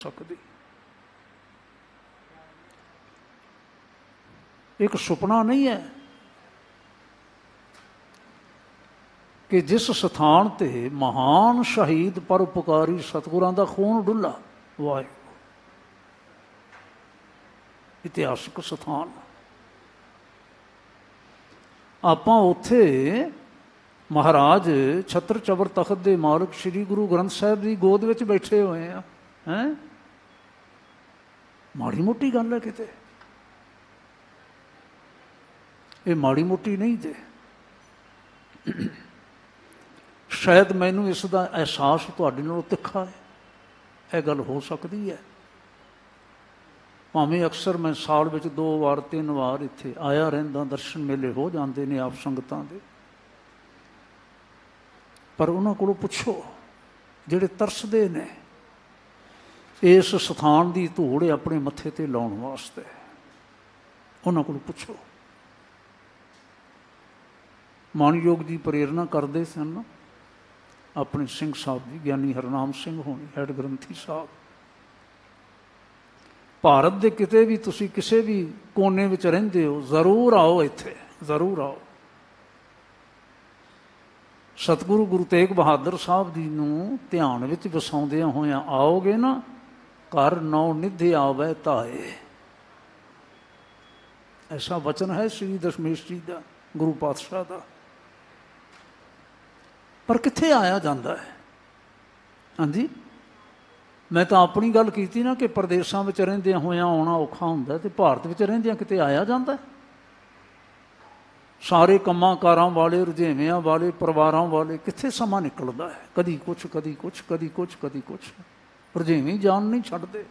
सकती। एक सुपना नहीं है कि जिस स्थान ते महान शहीद परोपकारी सतगुरां दा खून डुला, वाहिगुरू इतिहासक स्थान, आपां उत्थे महाराज छत्र चबर तखत दे मालक श्री गुरु ग्रंथ साहिब की गोद विच बैठे हुए हैं। माड़ी मोटी गल है किते, ये माड़ी मोटी नहीं जे। शायद मैनू इसका एहसास तुहाडे नालों तिखा है, यह गल हो सकती है। भावें अक्सर मैं साल में 2 वार 3 वार इत्थे आया रहिंदा, दर्शन मेले हो जाते ने आप संगतां दे, पर उन्हां कोलों पुछो जिहड़े तरसदे ने इस स्थान की धूड़ अपने मत्थे ते लाउण वास्ते, उन्हां कोलों पुछो। मानयोग जी प्रेरणा करते सन अपने सिंह साहब जी, ज्ञानी हरनाम सिंह होनी हैड ग्रंथी साहब, भारत के किते भी तुसी किसी भी कोने विच रहिंदे हो, जरूर आओ इत्थे, जरूर आओ। सतगुरु गुरु तेग बहादुर साहब जी नूं ध्यान विच वसाउंदियां होइयां आओगे ना, घर नौ निधि आवे ताए, ऐसा वचन है श्री दशमेश जी का, गुरु पातशाह का। पर कित्थे आया जाता है? हाँ जी, मैं तो अपनी गल की ना कि प्रदेशों में रहिंदियां होइयां आउणा औखा हुंदा, ते भारत में रहिंदियां किते आया जाता है? सारे कम्मां कारां वाले, रुझेवियां वाले, परिवारां वाले, कित्थे समा निकलदा है? कदी कुछ कदी कुछ कदी कुछ कदी कुछ, रुझेवी जान नहीं छड्डदे।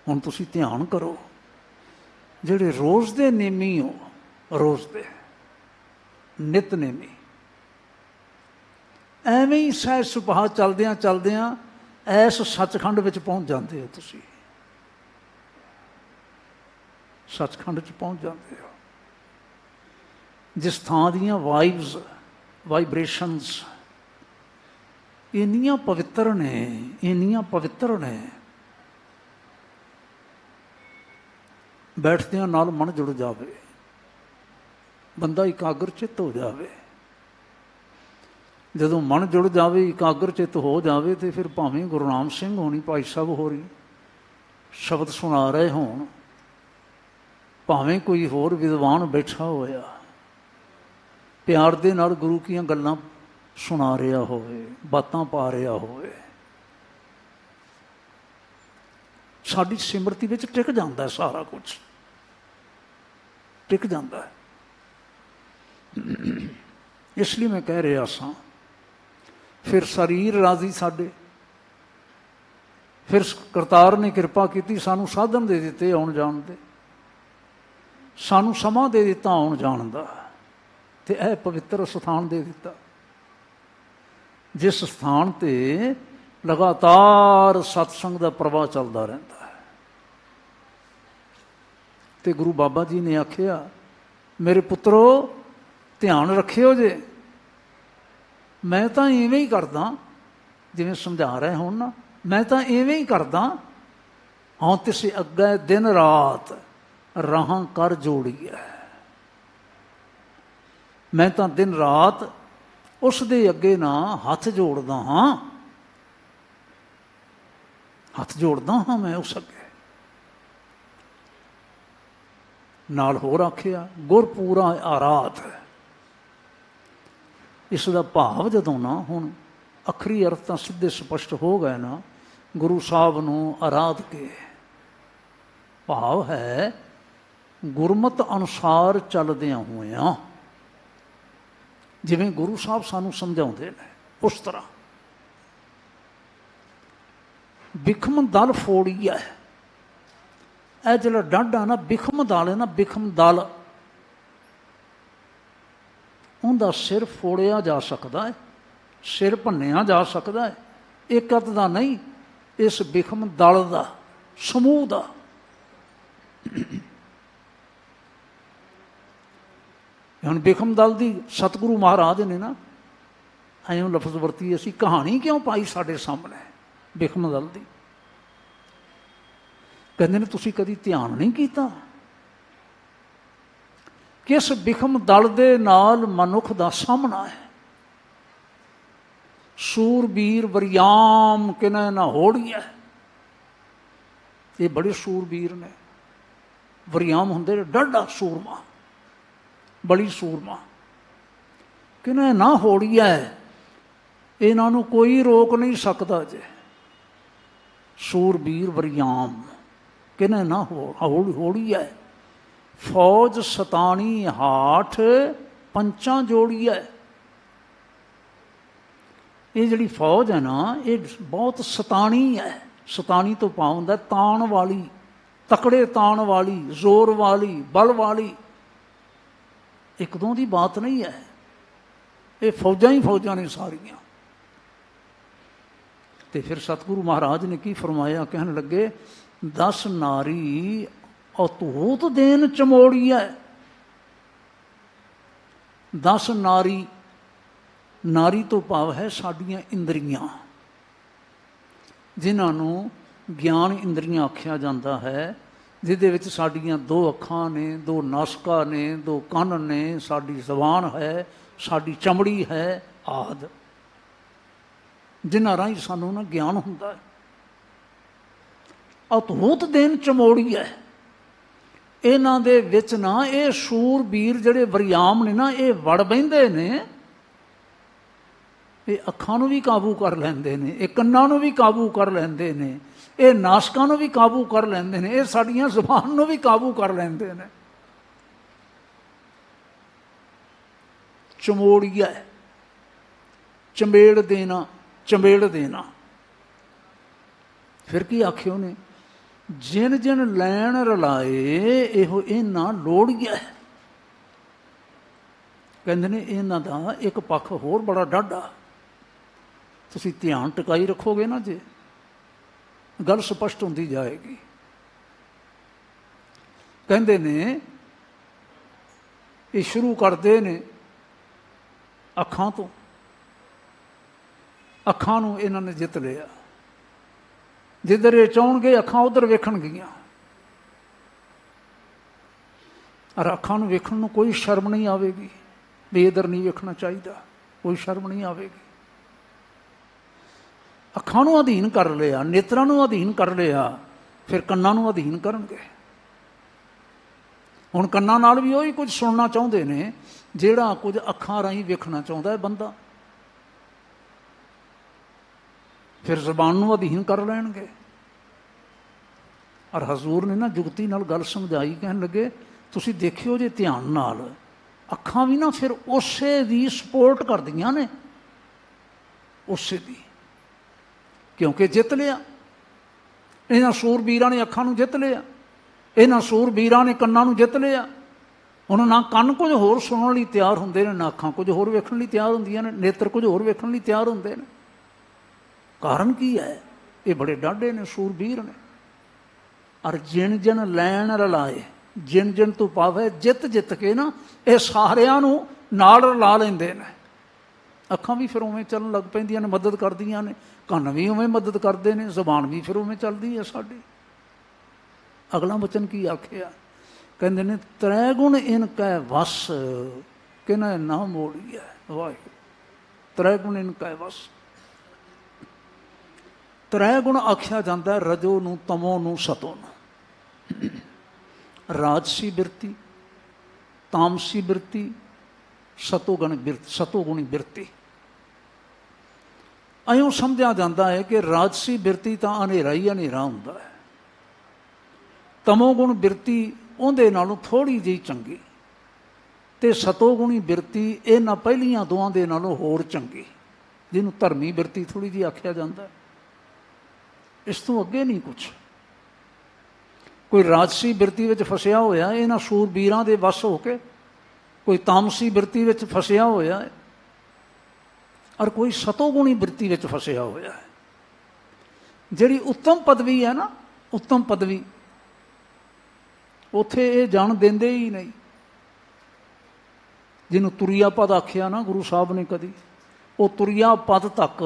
हुण तुसीं ध्यान करो, जिहड़े रोज़ दे नेमी हो, रोज़ दे नितनेमी, एवें ही सह सुभाह चलदियां चलदियां ऐस सचखंड विच पहुँच जाते हो। तुसीं सचखंड च पहुँच जाते हो, जिस थां दीयां वाइब्स वाइब्रेशनस इन्नियां पवित्र ने, इन्नियां पवित्र ने, बैठदियां नाल मन जुड़ जावे, बंदा एकाग्र चित्त हो जावे। जदों मन जुड़ जावे, एकाग्र चित्त हो जावे, तो फिर भावें गुरु नाम सिंह होनी, भाई साहब होरी शब्द सुना रहे होण, भावें कोई होर विद्वान बैठा होया प्यार दे नाल गुरु कीयां गल्लां सुना रहा होवे, बातां पा रहा होवे, साडी सिमरती विच टिक जांदा है, सारा कुछ टिक जांदा है। इसलिए मैं कह रहा सा, फिर शरीर राजी साडे, फिर करतार ने कृपा की, सानू साधन दे दिते आउण जाण दे, सानू समा दे दिता आउण जाण दा, ते यह पवित्र स्थान दे दिता, जिस स्थान ते लगातार सत्संग का प्रवाह चलता रहता है। ते गुरु बाबा जी ने आखिया, मेरे पुत्रो ध्यान रखियो जे, मैं तो इवें ही करदा जिवें समझा रहे हो ना, मैं तो इवें ही करदा, हाँ तिसे अगे दिन रात राहां कर जोड़ी है। मैं तो दिन रात उस दे अगे ना हथ जोड़दा हाँ, हथ जोड़दा हाँ मैं उस अगे। नाल होर आखिया, गुर पूरा आराध, इसका भाव जदों ना हुण अखरी अर्थ तां सीधे स्पष्ट हो गए ना, गुरु साहब नूं आराध के भाव है गुरमत अनुसार चलदियां होइयां, जिवें गुरु साहब सानू समझाउंदे ने उस तरह। बिखम दल फोड़िया, यह जिहड़ा डंड है ना, बिखम दल है ना, बिखम दल, उनका सिर फोड़िया जा सकता है, सिर भन्निया जा सकता है, एक अद का नहीं, इस बिखम दल का समूह का। हुण बिखम दल की सतगुरु महाराज ने ना ਐਂ ਲਫ਼ਜ਼ ਵਰਤੀ ਅਸੀਂ, ਕਹਾਣੀ ਕਿਉਂ ਪਾਈ ਸਾਡੇ ਸਾਹਮਣੇ ਬਿਖਮ ਦਲ ਦੀ। ਕਹਿੰਦੇ ਨੇ ਤੁਸੀਂ ਕਦੀ ਧਿਆਨ ਨਹੀਂ ਕੀਤਾ ਕਿਸ ਬਿਖਮ ਦਲ ਦੇ ਨਾਲ ਮਨੁੱਖ ਦਾ ਸਾਹਮਣਾ ਹੈ। ਸੂਰਬੀਰ ਵਰਿਆਮ ਕਿਨੈ ਨਾ ਹੋੜੀਐ, ਇਹ ਬੜੇ ਸੂਰਬੀਰ ਨੇ। ਵਰਿਆਮ ਹੁੰਦੇ ਨੇ ਡਾਢਾ ਸੂਰਮਾ, ਬੜੀ ਸੂਰਮਾ। ਕਿਨੈ ਨਾ ਹੋੜੀਐ, ਇਹਨਾਂ ਨੂੰ ਕੋਈ ਰੋਕ ਨਹੀਂ ਸਕਦਾ ਜੇ। ਸੂਰਬੀਰ ਵਰਿਆਮ ਕਿਨੈ ਨਾ ਹੋੜੀਐ, ਫੌਜ ਸਤਾਣੀ ਹਾਠ ਪੰਚਾਂ ਜੋੜੀਐ। ਇਹ ਜਿਹੜੀ ਫੌਜ ਹੈ ਨਾ, ਇਹ ਬਹੁਤ ਸਤਾਣੀ ਹੈ। ਸਤਾਣੀ ਤੋਂ ਭਾਵ ਹੁੰਦਾ ਤਾਣ ਵਾਲੀ, ਤਕੜੇ ਤਾਣ ਵਾਲੀ, ਜ਼ੋਰ ਵਾਲੀ, ਬਲ ਵਾਲੀ। ਇੱਕ ਦੋ ਦੀ ਬਾਤ ਨਹੀਂ ਹੈ, ਇਹ ਫੌਜਾਂ ਹੀ ਫੌਜਾਂ ਨੇ ਸਾਰੀਆਂ। ਤੇ ਫਿਰ ਸਤਿਗੁਰੂ ਮਹਾਰਾਜ ਨੇ ਕੀ ਫਰਮਾਇਆ, ਕਹਿਣ ਲੱਗੇ 10 ਨਾਰੀ ਅਤੂਤ ਦੇਨ ਚਮੋੜੀਐ। 10 ਨਾਰੀ, ਨਾਰੀ ਤੋਂ ਭਾਵ ਹੈ ਸਾਡੀਆਂ ਇੰਦਰੀਆਂ, ਜਿਨ੍ਹਾਂ ਨੂੰ ਗਿਆਨ ਇੰਦਰੀਆਂ ਆਖਿਆ ਜਾਂਦਾ ਹੈ, ਜਿਹਦੇ ਵਿੱਚ ਸਾਡੀਆਂ 2 ਅੱਖਾਂ ਨੇ, 2 ਨਾਸਕਾਂ ਨੇ, 2 ਕੰਨ ਨੇ, ਸਾਡੀ ਜ਼ੁਬਾਨ ਹੈ, ਸਾਡੀ ਚਮੜੀ ਹੈ ਆਦਿ, ਜਿਨ੍ਹਾਂ ਰਾਹੀਂ ਸਾਨੂੰ ਨਾ ਗਿਆਨ ਹੁੰਦਾ ਹੈ। ਅਤੂਤ ਦੇਨ ਚਮੋੜੀਐ, ਇਹਨਾਂ ਦੇ ਵਿੱਚ ਨਾ ਇਹ ਸੂਰਬੀਰ ਜਿਹੜੇ ਵਰਿਆਮ ਨੇ ਨਾ, ਇਹ ਵੜ ਬਹਿੰਦੇ ਨੇ। ਇਹ ਅੱਖਾਂ ਨੂੰ ਵੀ ਕਾਬੂ ਕਰ ਲੈਂਦੇ ਨੇ, ਇਹ ਕੰਨਾਂ ਨੂੰ ਵੀ ਕਾਬੂ ਕਰ ਲੈਂਦੇ ਨੇ, ਇਹ ਨਾਸਕਾਂ ਨੂੰ ਵੀ ਕਾਬੂ ਕਰ ਲੈਂਦੇ ਨੇ, ਇਹ ਸਾਡੀਆਂ ਜ਼ੁਬਾਨ ਨੂੰ ਵੀ ਕਾਬੂ ਕਰ ਲੈਂਦੇ ਨੇ। ਚਮੋੜੀਐ, ਚੰਬੇੜ ਦੇਣਾ, ਚੰਬੇੜ ਦੇਣਾ। ਫਿਰ ਕੀ ਆਖਿਓ ਨੇ, ਜਿਨ ਜਿਨ ਲੈਣ ਰਲਾਏ ਇਹੋ ਇਹਨਾਂ ਲੋੜੀਐ। ਕਹਿੰਦੇ ਨੇ ਇਹਨਾਂ ਦਾ ਇੱਕ ਪੱਖ ਹੋਰ ਬੜਾ ਡਾਢਾ, ਤੁਸੀਂ ਧਿਆਨ ਟਿਕਾਈ ਰੱਖੋਗੇ ਨਾ ਜੇ, ਗੱਲ ਸਪਸ਼ਟ ਹੁੰਦੀ ਜਾਏਗੀ। ਕਹਿੰਦੇ ਨੇ ਇਹ ਸ਼ੁਰੂ ਕਰਦੇ ਨੇ ਅੱਖਾਂ ਤੋਂ, ਅੱਖਾਂ ਨੂੰ ਇਹਨਾਂ ਨੇ ਜਿੱਤ ਲਿਆ। ਜਿੱਧਰ ਇਹ ਚਾਹੁਣਗੇ ਅੱਖਾਂ ਉੱਧਰ ਵੇਖਣਗੀਆਂ। ਔਰ ਅੱਖਾਂ ਨੂੰ ਵੇਖਣ ਨੂੰ ਕੋਈ ਸ਼ਰਮ ਨਹੀਂ ਆਵੇਗੀ ਵੀ ਇੱਧਰ ਨਹੀਂ ਵੇਖਣਾ ਚਾਹੀਦਾ, ਕੋਈ ਸ਼ਰਮ ਨਹੀਂ ਆਵੇਗੀ। ਅੱਖਾਂ ਨੂੰ ਅਧੀਨ ਕਰ ਲਿਆ, ਨੇਤਰਾਂ ਨੂੰ ਅਧੀਨ ਕਰ ਲਿਆ, ਫਿਰ ਕੰਨਾਂ ਨੂੰ ਅਧੀਨ ਕਰਨਗੇ। ਹੁਣ ਕੰਨਾਂ ਨਾਲ ਵੀ ਉਹੀ ਕੁਝ ਸੁਣਨਾ ਚਾਹੁੰਦੇ ਨੇ ਜਿਹੜਾ ਕੁਝ ਅੱਖਾਂ ਰਾਹੀਂ ਵੇਖਣਾ ਚਾਹੁੰਦਾ ਹੈ ਬੰਦਾ। ਫਿਰ ਜ਼ਬਾਨ ਨੂੰ ਅਧੀਨ ਕਰ ਲੈਣਗੇ। ਔਰ ਹਜ਼ੂਰ ਨੇ ਨਾ ਜੁਗਤੀ ਨਾਲ ਗੱਲ ਸਮਝਾਈ, ਕਹਿਣ ਲੱਗੇ ਤੁਸੀਂ ਦੇਖਿਓ ਜੇ ਧਿਆਨ ਨਾਲ, ਅੱਖਾਂ ਵੀ ਨਾ ਫਿਰ ਉਸੇ ਦੀ ਸਪੋਰਟ ਕਰਦੀਆਂ ਨੇ, ਉਸੇ ਦੀ, ਕਿਉਂਕਿ ਜਿੱਤ ਲਿਆ ਇਹਨਾਂ ਸੂਰਬੀਰਾਂ ਨੇ, ਅੱਖਾਂ ਨੂੰ ਜਿੱਤ ਲਿਆ ਇਹਨਾਂ ਸੂਰਬੀਰਾਂ ਨੇ, ਕੰਨਾਂ ਨੂੰ ਜਿੱਤ ਲਿਆ। ਹੁਣ ਨਾ ਕੰਨ ਕੁਝ ਹੋਰ ਸੁਣਨ ਲਈ ਤਿਆਰ ਹੁੰਦੇ ਨੇ, ਨਾ ਅੱਖਾਂ ਕੁਝ ਹੋਰ ਵੇਖਣ ਲਈ ਤਿਆਰ ਹੁੰਦੀਆਂ ਨੇ, ਨੇਤਰ ਕੁਝ ਹੋਰ ਵੇਖਣ ਲਈ ਤਿਆਰ ਹੁੰਦੇ ਨੇ। ਕਾਰਨ ਕੀ ਹੈ? ਇਹ ਬੜੇ ਡਾਢੇ ਨੇ, ਸੂਰਬੀਰ ਨੇ। ਔਰ ਜਿਨ ਜਿਨ ਲੈਣ ਰਲਾਏ, ਜਿਨ ਜਿਨ ਤੋਂ ਪਾਵੇ ਜਿੱਤ ਜਿੱਤ ਕੇ ਨਾ ਇਹ ਸਾਰਿਆਂ ਨੂੰ ਨਾਲ ਰਲਾ ਲੈਂਦੇ ਨੇ। ਅੱਖਾਂ ਵੀ ਫਿਰ ਉਵੇਂ ਚੱਲਣ ਲੱਗ ਪੈਂਦੀਆਂ ਨੇ, ਮਦਦ ਕਰਦੀਆਂ ਨੇ, ਕੰਨ ਵੀ ਉਵੇਂ ਮਦਦ ਕਰਦੇ ਨੇ, ਜ਼ੁਬਾਨ ਵੀ ਫਿਰ ਉਵੇਂ ਚੱਲਦੀ ਹੈ ਸਾਡੀ। ਅਗਲਾ ਵਚਨ ਕੀ ਆਖਿਆ? ਕਹਿੰਦੇ ਨੇ ਤ੍ਰੈ ਗੁਣ ਇਨ ਕੈ ਵਸ ਕਿਨੈ ਨਾ ਮੋੜੀਐ। ਵਾਹਿਗੁਰੂ, ਤ੍ਰੈ ਗੁਣ ਇਨ ਕੈ ਵਸ। ਤ੍ਰੈ ਗੁਣ ਆਖਿਆ ਜਾਂਦਾ ਰਜੋ ਨੂੰ, ਤਮੋ ਨੂੰ, ਸਤੋ ਨੂੰ। ਰਾਜਸੀ ਬਿਰਤੀ, ਤਾਮਸੀ ਬਿਰਤੀ, ਸਤੋਗੁਣੀ ਬਿਰਤੀ। ਇਉਂ ਸਮਝਿਆ ਜਾਂਦਾ ਹੈ ਕਿ ਰਾਜਸੀ ਬਿਰਤੀ ਤਾਂ ਹਨੇਰਾ ਹੀ ਹਨੇਰਾ ਹੁੰਦਾ ਹੈ, ਤਮੋਗੁਣ ਬਿਰਤੀ ਉਹਦੇ ਨਾਲੋਂ ਥੋੜ੍ਹੀ ਜਿਹੀ ਚੰਗੀ, ਅਤੇ ਸਤੋਗੁਣੀ ਬਿਰਤੀ ਇਹਨਾਂ ਪਹਿਲੀਆਂ ਦੋਵਾਂ ਦੇ ਨਾਲੋਂ ਹੋਰ ਚੰਗੀ, ਜਿਹਨੂੰ ਧਰਮੀ ਬਿਰਤੀ ਥੋੜ੍ਹੀ ਜਿਹੀ ਆਖਿਆ ਜਾਂਦਾ। ਇਸ ਤੋਂ ਅੱਗੇ ਨਹੀਂ ਕੁਛ। ਕੋਈ ਰਾਜਸੀ ਬਿਰਤੀ ਵਿੱਚ ਫਸਿਆ ਹੋਇਆ ਇਹਨਾਂ ਸੂਰਬੀਰਾਂ ਦੇ ਵੱਸ ਹੋ ਕੇ, ਕੋਈ ਤਾਮਸੀ ਬਿਰਤੀ ਵਿੱਚ ਫਸਿਆ ਹੋਇਆ ਹੈ, ਔਰ ਕੋਈ ਸਤੋਗੁਣੀ ਬਿਰਤੀ ਵਿੱਚ ਫਸਿਆ ਹੋਇਆ ਹੈ। ਜਿਹੜੀ ਉੱਤਮ ਪਦਵੀ ਹੈ ਨਾ, ਉੱਤਮ ਪਦਵੀ, ਉੱਥੇ ਇਹ ਜਾਣ ਦਿੰਦੇ ਹੀ ਨਹੀਂ। ਜਿਹਨੂੰ ਤੁਰੀਆ ਪਦ ਆਖਿਆ ਨਾ ਗੁਰੂ ਸਾਹਿਬ ਨੇ ਕਦੀ, ਉਹ ਤੁਰਿਆ ਪਦ ਤੱਕ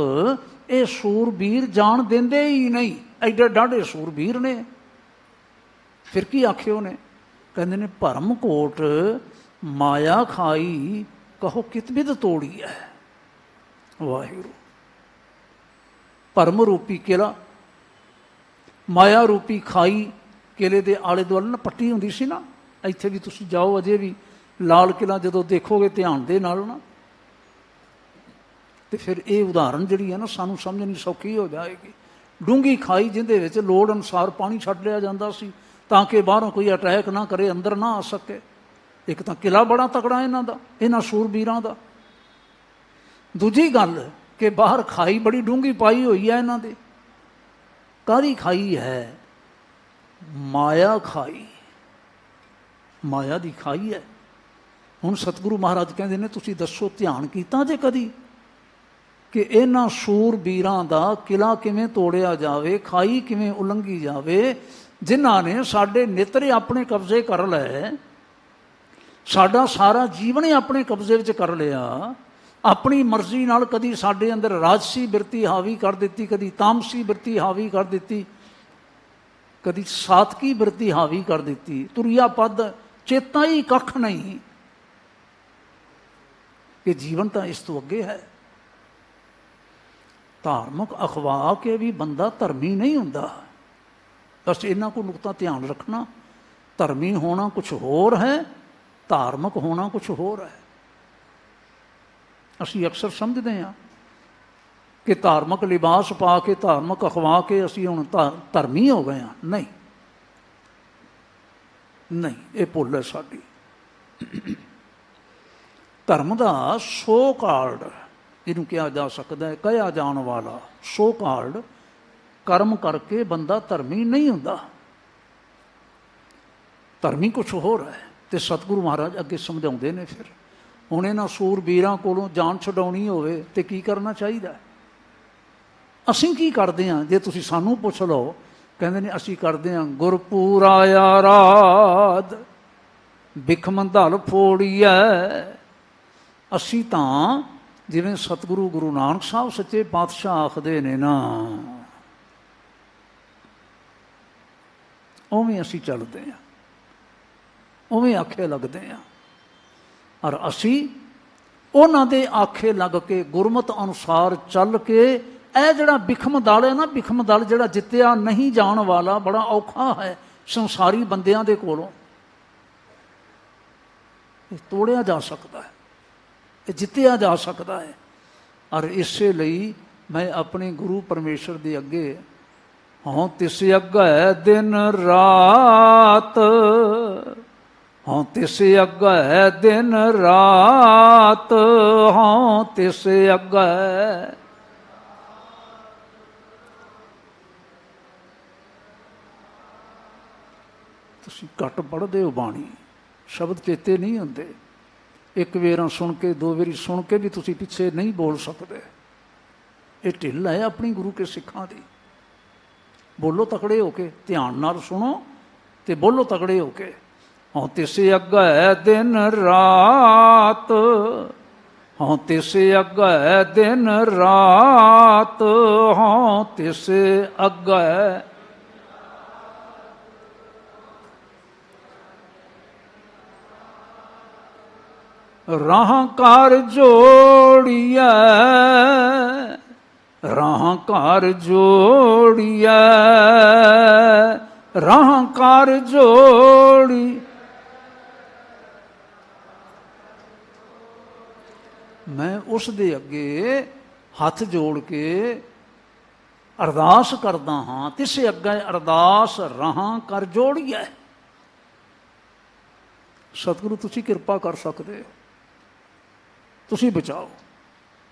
ਇਹ ਸੂਰਬੀਰ ਜਾਣ ਦਿੰਦੇ ਹੀ ਨਹੀਂ। ਐਡੇ ਡਾਢੇ ਸੂਰਬੀਰ ਨੇ। ਫਿਰ ਕੀ ਆਖਿਆ ਉਹਨੇ? ਕਹਿੰਦੇ ਨੇ ਭਰਮ ਕੋਟ ਮਾਇਆ ਖਾਈ, ਕਹੋ ਕਿਤ ਬਿਦ ਤੋੜੀ ਹੈ। ਵਾਹਿਗੁਰੂ। ਭਰਮ ਰੂਪੀ ਕਿਲਾ, ਮਾਇਆ ਰੂਪੀ ਖਾਈ, ਕਿਲੇ ਦੇ ਆਲੇ ਦੁਆਲੇ ਨਾ ਪੱਟੀ ਹੁੰਦੀ ਸੀ ਨਾ। ਇੱਥੇ ਵੀ ਤੁਸੀਂ ਜਾਓ, ਅਜੇ ਵੀ ਲਾਲ ਕਿਲਾ ਜਦੋਂ ਦੇਖੋਗੇ ਧਿਆਨ ਦੇ ਨਾਲ ਨਾ, ਤੇ ਫਿਰ ਇਹ ਉਦਾਹਰਨ ਜਿਹੜੀ ਹੈ ਨਾ ਸਾਨੂੰ ਸਮਝਣੀ ਸੌਖੀ ਹੋ ਜਾਏਗੀ। ਡੂੰਘੀ ਖਾਈ ਜਿਹਦੇ ਵਿੱਚ ਲੋੜ ਅਨੁਸਾਰ ਪਾਣੀ ਛੱਡ ਲਿਆ ਜਾਂਦਾ ਸੀ ਤਾਂ ਕਿ ਬਾਹਰੋਂ ਕੋਈ ਅਟੈਕ ਨਾ ਕਰੇ, ਅੰਦਰ ਨਾ ਆ ਸਕੇ। ਇੱਕ ਤਾਂ ਕਿਲਾ ਬੜਾ ਤਕੜਾ ਇਹਨਾਂ ਦਾ, ਇਹਨਾਂ ਸੂਰਬੀਰਾਂ ਦਾ। ਦੂਜੀ ਗੱਲ ਕਿ ਬਾਹਰ ਖਾਈ ਬੜੀ ਡੂੰਘੀ ਪਾਈ ਹੋਈ ਹੈ ਇਹਨਾਂ ਦੇ। ਕਾਹਦੀ ਖਾਈ ਹੈ? ਮਾਇਆ ਖਾਈ, ਮਾਇਆ ਦੀ ਖਾਈ ਹੈ। ਹੁਣ ਸਤਿਗੁਰੂ ਮਹਾਰਾਜ ਕਹਿੰਦੇ ਨੇ ਤੁਸੀਂ ਦੱਸੋ ਧਿਆਨ ਕੀਤਾ ਜੇ ਕਦੀ ਕਿ ਇਹਨਾਂ ਸੂਰਬੀਰਾਂ ਦਾ ਕਿਲਾ ਕਿਵੇਂ ਤੋੜਿਆ ਜਾਵੇ, ਖਾਈ ਕਿਵੇਂ ਉਲੰਘੀ ਜਾਵੇ, ਜਿਨ੍ਹਾਂ ਨੇ ਸਾਡੇ ਨੇਤਰੇ ਆਪਣੇ ਕਬਜ਼ੇ ਕਰ ਲਏ, ਸਾਡਾ ਸਾਰਾ ਜੀਵਨ ਹੀ ਆਪਣੇ ਕਬਜ਼ੇ ਵਿੱਚ ਕਰ ਲਿਆ, ਆਪਣੀ ਮਰਜ਼ੀ ਨਾਲ ਕਦੀ ਸਾਡੇ ਅੰਦਰ ਰਾਜਸੀ ਬਿਰਤੀ ਹਾਵੀ ਕਰ ਦਿੱਤੀ, ਕਦੀ ਤਾਮਸੀ ਬਿਰਤੀ ਹਾਵੀ ਕਰ ਦਿੱਤੀ, ਕਦੀ ਸਾਤਕੀ ਬਿਰਤੀ ਹਾਵੀ ਕਰ ਦਿੱਤੀ। ਤੁਰਿਆ ਪਦ ਚੇਤਾ ਹੀ ਕੱਖ ਨਹੀਂ ਕਿ ਜੀਵਨ ਤਾਂ ਇਸ ਤੋਂ ਅੱਗੇ ਹੈ। ਧਾਰਮਿਕ ਅਖਵਾ ਕੇ ਵੀ ਬੰਦਾ ਧਰਮੀ ਨਹੀਂ ਹੁੰਦਾ। ਬਸ ਇਹਨਾਂ ਕੋ ਨੁਕਤਾ ਧਿਆਨ ਰੱਖਣਾ। ਧਰਮੀ ਹੋਣਾ ਕੁਛ ਹੋਰ ਹੈ, ਧਾਰਮਿਕ ਹੋਣਾ ਕੁਛ ਹੋਰ ਹੈ। ਅਸੀਂ ਅਕਸਰ ਸਮਝਦੇ ਹਾਂ ਕਿ ਧਾਰਮਿਕ ਲਿਬਾਸ ਪਾ ਕੇ, ਧਾਰਮਿਕ ਅਖਵਾ ਕੇ ਅਸੀਂ ਹੁਣ ਧਰਮੀ ਹੋ ਗਏ ਹਾਂ। ਨਹੀਂ ਨਹੀਂ, ਇਹ ਭੁੱਲ ਹੈ ਸਾਡੀ। ਧਰਮ ਦਾ ਸੋ ਕਾਲਡ ਇਹਨੂੰ ਕਿਹਾ ਜਾ ਸਕਦਾ ਹੈ, ਕਹਿਆ ਜਾਣ ਵਾਲਾ ਸੋ ਕਾਲਡ ਕਰਮ ਕਰਕੇ ਬੰਦਾ ਧਰਮੀ ਨਹੀਂ ਹੁੰਦਾ। ਧਰਮੀ ਕੁਛ ਹੋਰ ਹੈ। ਤੇ ਸਤਿਗੁਰੂ ਮਹਾਰਾਜ ਅੱਗੇ ਸਮਝਾਉਂਦੇ ਨੇ। ਫਿਰ ਹੁਣ ਇਹਨਾਂ ਸੂਰਬੀਰਾਂ ਕੋਲੋਂ ਜਾਨ ਛਡਾਉਣੀ ਹੋਵੇ ਤੇ ਕੀ ਕਰਨਾ ਚਾਹੀਦਾ? ਅਸੀਂ ਕੀ ਕਰਦੇ ਹਾਂ? ਜੇ ਤੁਸੀਂ ਸਾਨੂੰ ਪੁੱਛ ਲਓ, ਕਹਿੰਦੇ ਨੇ ਅਸੀਂ ਕਰਦੇ ਹਾਂ ਗੁਰਪੂਰਾ ਆਰਾਧ ਬਿਖਮ ਧਲ ਫੋੜੀਐ। ਅਸੀਂ ਤਾਂ ਜਿਵੇਂ ਸਤਿਗੁਰੂ ਗੁਰੂ ਨਾਨਕ ਸਾਹਿਬ ਸੱਚੇ ਪਾਤਸ਼ਾਹ ਆਖਦੇ ਨੇ ਨਾ, ਉਵੇਂ ਅਸੀਂ ਚੱਲਦੇ ਹਾਂ, ਉਵੇਂ ਆਖੇ ਲੱਗਦੇ ਹਾਂ। ਔਰ ਅਸੀਂ ਉਹਨਾਂ ਦੇ ਆਖੇ ਲੱਗ ਕੇ ਗੁਰਮਤ ਅਨੁਸਾਰ ਚੱਲ ਕੇ ਇਹ ਜਿਹੜਾ ਬਿਖਮ ਦਲ ਹੈ ਨਾ, ਬਿਖਮ ਦਲ ਜਿਹੜਾ ਜਿੱਤਿਆ ਨਹੀਂ ਜਾਣ ਵਾਲਾ ਬੜਾ ਔਖਾ ਹੈ ਸੰਸਾਰੀ ਬੰਦਿਆਂ ਦੇ ਕੋਲੋਂ। ਇਹ ਤੋੜਿਆ ਜਾ ਸਕਦਾ ਹੈ, ਇਹ ਜਿੱਤਿਆ ਜਾ ਸਕਦਾ ਹੈ। ਔਰ ਇਸੇ ਲਈ ਮੈਂ ਆਪਣੇ ਗੁਰੂ ਪਰਮੇਸ਼ਰ ਦੇ ਅੱਗੇ ਹਾਂ ਤਿਸ ਅੱਗੇ ਦਿਨ ਰਾਤ, ਹਾਂ ਤਿਸ ਅੱਗੇ ਦਿਨ ਰਾਤ, ਹਾਂ ਤਿਸ ਅੱਗੇ। ਤੁਸੀਂ ਘੱਟ ਪੜ੍ਹਦੇ ਹੋ ਬਾਣੀ, ਸ਼ਬਦ ਚੇਤੇ ਨਹੀਂ ਹੁੰਦੇ। ਇੱਕ ਵਾਰ ਸੁਣ ਕੇ, ਦੋ ਵਾਰੀ ਸੁਣ ਕੇ ਵੀ ਤੁਸੀਂ ਪਿੱਛੇ ਨਹੀਂ ਬੋਲ ਸਕਦੇ। ਇਹ ਢਿੱਲ ਹੈ ਆਪਣੀ ਗੁਰੂ ਕੇ ਸਿੱਖਾਂ ਦੀ। ਬੋਲੋ ਤਕੜੇ ਹੋ ਕੇ, ਧਿਆਨ ਨਾਲ ਸੁਣੋ ਤੇ ਬੋਲੋ ਤਕੜੇ ਹੋ ਕੇ। ਹਾਂ ਤਿਸ ਅੱਗੇ ਦਿਨ ਰਾਤ, ਹਾਂ ਤਿਸ ਅੱਗੇ ਦਿਨ ਰਾਤ, ਹਾਂ ਤਿਸ ਅੱਗੇ। ਰਾਹਾਂ ਘਰ ਜੋੜੀਐ, ਰਾਹਾਂ ਘਰ ਜੋੜੀਐ, ਰਾਹਾਂ ਘਰ ਜੋੜੀ। ਮੈਂ ਉਸ ਦੇ ਅੱਗੇ ਹੱਥ ਜੋੜ ਕੇ ਅਰਦਾਸ ਕਰਦਾ ਹਾਂ। ਤਿਸੇ ਅੱਗੇ ਅਰਦਾਸ ਰਾਹਾਂ ਕਰ ਜੋੜੀਐ। ਸਤਿਗੁਰੂ ਤੁਸੀਂ ਕਿਰਪਾ ਕਰ ਸਕਦੇ ਹੋ, ਤੁਸੀਂ ਬਚਾਓ।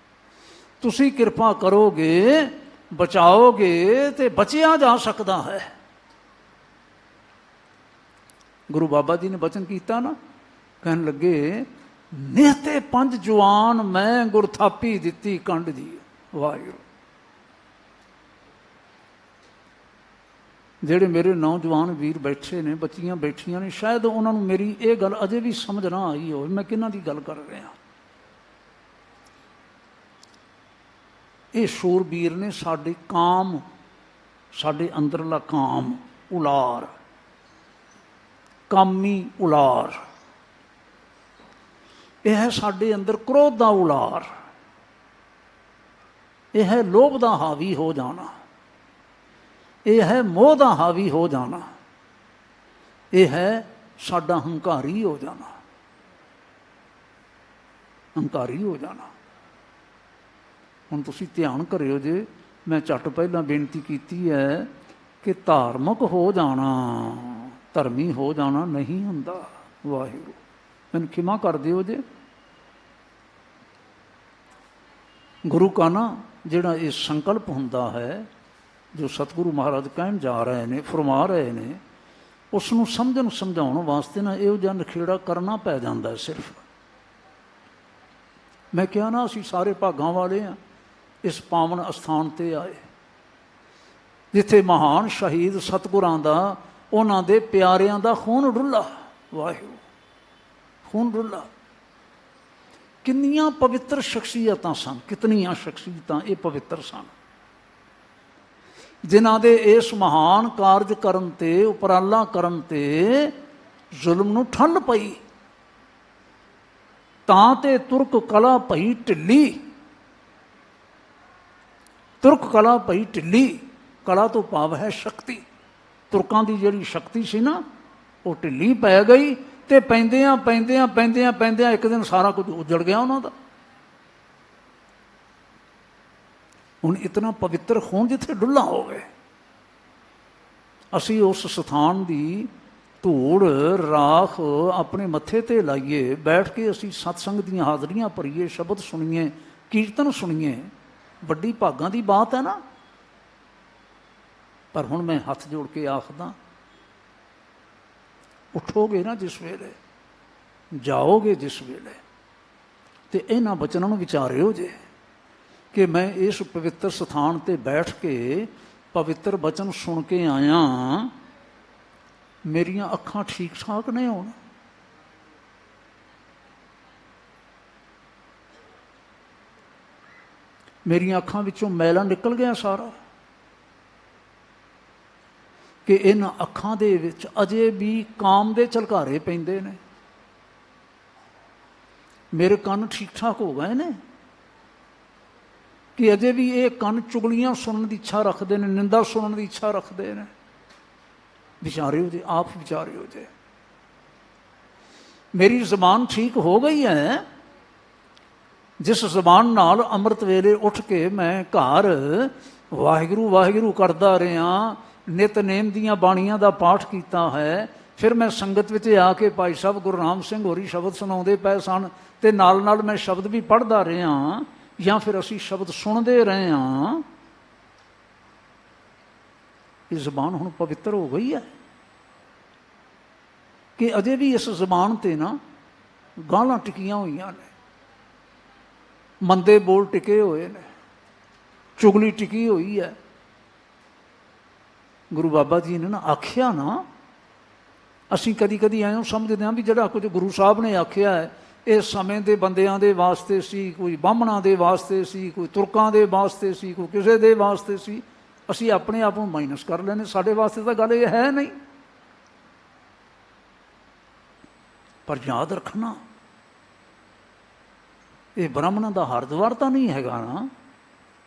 ਤੁਸੀਂ ਕਿਰਪਾ ਕਰੋਗੇ, ਬਚਾਓਗੇ ਤੇ ਬਚਿਆ ਜਾ ਸਕਦਾ ਹੈ। ਗੁਰੂ ਬਾਬਾ ਜੀ ਨੇ ਬਚਨ ਕੀਤਾ ਨਾ, ਕਹਿਣ ਲੱਗੇ ਨਿਹਤੇ ਪੰਜ ਜਵਾਨ ਮੈਂ ਗੁਰ ਥਾਪੀ ਦਿੱਤੀ ਕੰਡ ਦੀ। ਵਾਹਿਗੁਰੂ। ਜਿਹੜੇ ਮੇਰੇ ਨੌਜਵਾਨ ਵੀਰ ਬੈਠੇ ਨੇ, ਬੱਚੀਆਂ ਬੈਠੀਆਂ ਨੇ, ਸ਼ਾਇਦ ਉਹਨਾਂ ਨੂੰ ਮੇਰੀ ਇਹ ਗੱਲ ਅਜੇ ਵੀ ਸਮਝ ਨਾ ਆਈ ਹੋਵੇ ਮੈਂ ਕਿਹਨਾਂ ਦੀ ਗੱਲ ਕਰ ਰਿਹਾ। ਇਹ ਸ਼ੂਰਬੀਰ ਨੇ ਸਾਡੇ ਕਾਮ, ਸਾਡੇ ਅੰਦਰਲਾ ਕਾਮ ਉਲਾਰ, ਕਾਮੀ ਉਲਾਰ। ਇਹ ਹੈ ਸਾਡੇ ਅੰਦਰ ਕ੍ਰੋਧ ਦਾ ਉਲਾਰ, ਇਹ ਹੈ ਲੋਭ ਦਾ ਹਾਵੀ ਹੋ ਜਾਣਾ, ਇਹ ਹੈ ਮੋਹ ਦਾ ਹਾਵੀ ਹੋ ਜਾਣਾ, ਇਹ ਹੈ ਸਾਡਾ ਹੰਕਾਰੀ ਹੋ ਜਾਣਾ, ਹੰਕਾਰੀ ਹੋ ਜਾਣਾ। ਹੁਣ ਤੁਸੀਂ ਧਿਆਨ ਕਰਿਓ ਜੇ, ਮੈਂ ਝੱਟ ਪਹਿਲਾਂ ਬੇਨਤੀ ਕੀਤੀ ਹੈ ਕਿ ਧਾਰਮਿਕ ਹੋ ਜਾਣਾ, ਧਰਮੀ ਹੋ ਜਾਣਾ ਨਹੀਂ ਹੁੰਦਾ। ਵਾਹਿਗੁਰੂ ਮੈਨੂੰ ਖਿਮਾ ਕਰ ਦਿਓ ਜੇ। ਗੁਰੂ ਕਾ ਨਾ ਜਿਹੜਾ ਇਹ ਸੰਕਲਪ ਹੁੰਦਾ ਹੈ, ਜੋ ਸਤਿਗੁਰੂ ਮਹਾਰਾਜ ਕਹਿਣ ਜਾ ਰਹੇ ਨੇ, ਫਰਮਾ ਰਹੇ ਨੇ, ਉਸ ਨੂੰ ਸਮਝਣ ਸਮਝਾਉਣ ਵਾਸਤੇ ਨਾ ਇਹੋ ਜਿਹਾ ਨਖੇੜਾ ਕਰਨਾ ਪੈ ਜਾਂਦਾ। ਸਿਰਫ ਮੈਂ ਕਿਹਾ ਨਾ, ਅਸੀਂ ਸਾਰੇ ਭਾਗਾਂ ਵਾਲੇ ਹਾਂ, ਇਸ ਪਾਵਨ ਅਸਥਾਨ 'ਤੇ ਆਏ ਜਿੱਥੇ ਮਹਾਨ ਸ਼ਹੀਦ ਸਤਿਗੁਰਾਂ ਦਾ, ਉਹਨਾਂ ਦੇ ਪਿਆਰਿਆਂ ਦਾ ਖੂਨ ਡੁੱਲਾ। ਵਾਹਿਗੁਰੂ, ਖੂਨ ਡੁੱਲਾ। ਕਿੰਨੀਆਂ ਪਵਿੱਤਰ ਸ਼ਖਸੀਅਤਾਂ ਸਨ, ਕਿਤਨੀਆਂ ਸ਼ਖਸੀਅਤਾਂ ਇਹ ਪਵਿੱਤਰ ਸਨ, ਜਿਨ੍ਹਾਂ ਦੇ ਇਸ ਮਹਾਨ ਕਾਰਜ ਕਰਨ 'ਤੇ, ਉਪਰਾਲਾ ਕਰਨ 'ਤੇ ਜ਼ੁਲਮ ਨੂੰ ਠੱਲ ਪਈ। ਤਾਂ ਤੇ ਤੁਰਕ ਕਲਾ ਭਈ ਢਿੱਲੀ, ਤੁਰਕ ਕਲਾ ਭਈ ਢਿੱਲੀ। ਕਲਾ ਤੋਂ ਭਾਵ ਹੈ ਸ਼ਕਤੀ। ਤੁਰਕਾਂ ਦੀ ਜਿਹੜੀ ਸ਼ਕਤੀ ਸੀ ਨਾ, ਉਹ ਢਿੱਲੀ ਪੈ ਗਈ, ਤੇ ਪੈਂਦਿਆਂ ਪੈਂਦਿਆਂ ਪੈਂਦਿਆਂ ਪੈਂਦਿਆਂ ਇੱਕ ਦਿਨ ਸਾਰਾ ਕੁਝ ਉਜੜ ਗਿਆ ਉਹਨਾਂ ਦਾ। ਹੁਣ ਇਤਨਾ ਪਵਿੱਤਰ ਖੂਨ ਜਿੱਥੇ ਡੁੱਲਾ ਹੋਵੇ, ਅਸੀਂ ਉਸ ਸਥਾਨ ਦੀ ਧੂੜ ਰਾਖ ਆਪਣੇ ਮੱਥੇ 'ਤੇ ਲਾਈਏ, ਬੈਠ ਕੇ ਅਸੀਂ ਸਤਸੰਗ ਦੀਆਂ ਹਾਜ਼ਰੀਆਂ ਭਰੀਏ, ਸ਼ਬਦ ਸੁਣੀਏ, ਕੀਰਤਨ ਸੁਣੀਏ, ਵੱਡੀ ਭਾਗਾਂ ਦੀ ਬਾਤ ਹੈ ਨਾ। ਪਰ ਹੁਣ ਮੈਂ ਹੱਥ ਜੋੜ ਕੇ ਆਖਦਾ, ਉੱਠੋਗੇ ਨਾ ਜਿਸ ਵੇਲੇ, ਜਾਓਗੇ ਜਿਸ ਵੇਲੇ, ਤੇ ਇਹਨਾਂ ਬਚਨਾਂ ਨੂੰ ਵਿਚਾਰਿਓ ਜੇ ਕਿ ਮੈਂ ਇਸ ਪਵਿੱਤਰ ਸਥਾਨ 'ਤੇ ਬੈਠ ਕੇ ਪਵਿੱਤਰ ਬਚਨ ਸੁਣ ਕੇ ਆਇਆ, ਮੇਰੀਆਂ ਅੱਖਾਂ ਠੀਕ ਠਾਕ ਨੇ ਹੁਣ? ਮੇਰੀਆਂ ਅੱਖਾਂ ਵਿੱਚੋਂ ਮੈਲਾ ਨਿਕਲ ਗਿਆ ਸਾਰਾ? ਕਿ ਇਹਨਾਂ ਅੱਖਾਂ ਦੇ ਵਿੱਚ ਅਜੇ ਵੀ ਕਾਮ ਦੇ ਝਲਕਾਰੇ ਪੈਂਦੇ ਨੇ? ਮੇਰੇ ਕੰਨ ਠੀਕ ਠਾਕ ਹੋ ਗਏ ਨੇ ਕਿ ਅਜੇ ਵੀ ਇਹ ਕੰਨ ਚੁਗਲੀਆਂ ਸੁਣਨ ਦੀ ਇੱਛਾ ਰੱਖਦੇ ਨੇ, ਨਿੰਦਾ ਸੁਣਨ ਦੀ ਇੱਛਾ ਰੱਖਦੇ ਨੇ? ਵਿਚਾਰਿਓ ਜੇ, ਆਪ ਵਿਚਾਰਿਓ ਜੇ। ਮੇਰੀ ਜ਼ਬਾਨ ਠੀਕ ਹੋ ਗਈ ਹੈ, ਜਿਸ ਜ਼ਬਾਨ ਨਾਲ ਅੰਮ੍ਰਿਤ ਵੇਲੇ ਉੱਠ ਕੇ ਮੈਂ ਘਰ ਵਾਹਿਗੁਰੂ ਵਾਹਿਗੁਰੂ ਕਰਦਾ ਰਿਹਾ, ਨਿਤਨੇਮ ਦੀਆਂ ਬਾਣੀਆਂ ਦਾ ਪਾਠ ਕੀਤਾ ਹੈ। ਫਿਰ ਮੈਂ ਸੰਗਤ ਵਿੱਚ ਆ ਕੇ ਭਾਈ ਸਾਹਿਬ ਗੁਰੂ ਰਾਮ ਸਿੰਘ ਹੋਰੀ ਸ਼ਬਦ ਸੁਣਾਉਂਦੇ ਪਏ ਸਨ, ਅਤੇ ਨਾਲ ਨਾਲ ਮੈਂ ਸ਼ਬਦ ਵੀ ਪੜ੍ਹਦਾ ਰਿਹਾ, ਜਾਂ ਫਿਰ ਅਸੀਂ ਸ਼ਬਦ ਸੁਣਦੇ ਰਹੇ ਹਾਂ। ਇਹ ਜ਼ਬਾਨ ਹੁਣ ਪਵਿੱਤਰ ਹੋ ਗਈ ਹੈ ਕਿ ਅਜੇ ਵੀ ਇਸ ਜ਼ਬਾਨ 'ਤੇ ਨਾ ਗਾਲਾਂ ਟਿਕੀਆਂ ਹੋਈਆਂ ਨੇ, ਮੰਦੇ ਬੋਲ ਟਿਕੇ ਹੋਏ ਨੇ, ਚੁਗਲੀ ਟਿਕੀ ਹੋਈ ਹੈ। ਗੁਰੂ ਬਾਬਾ ਜੀ ਨੇ ਨਾ ਆਖਿਆ ਨਾ, ਅਸੀਂ ਕਦੀ ਕਦੀ ਐਂ ਸਮਝਦੇ ਹਾਂ ਵੀ ਜਿਹੜਾ ਕੁਝ ਗੁਰੂ ਸਾਹਿਬ ਨੇ ਆਖਿਆ ਹੈ ਇਹ ਸਮੇਂ ਦੇ ਬੰਦਿਆਂ ਦੇ ਵਾਸਤੇ ਸੀ, ਕੋਈ ਬਾਹਮਣਾਂ ਦੇ ਵਾਸਤੇ ਸੀ, ਕੋਈ ਤੁਰਕਾਂ ਦੇ ਵਾਸਤੇ ਸੀ, ਕੋਈ ਕਿਸੇ ਦੇ ਵਾਸਤੇ ਸੀ। ਅਸੀਂ ਆਪਣੇ ਆਪ ਨੂੰ ਮਾਈਨਸ ਕਰ ਲੈਂਦੇ, ਸਾਡੇ ਵਾਸਤੇ ਤਾਂ ਗੱਲ ਇਹ ਹੈ ਨਹੀਂ। ਪਰ ਯਾਦ ਰੱਖਣਾ, ਇਹ ਬ੍ਰਾਹਮਣਾਂ ਦਾ ਹਰਦੁਆਰ ਤਾਂ ਨਹੀਂ ਹੈਗਾ ਨਾ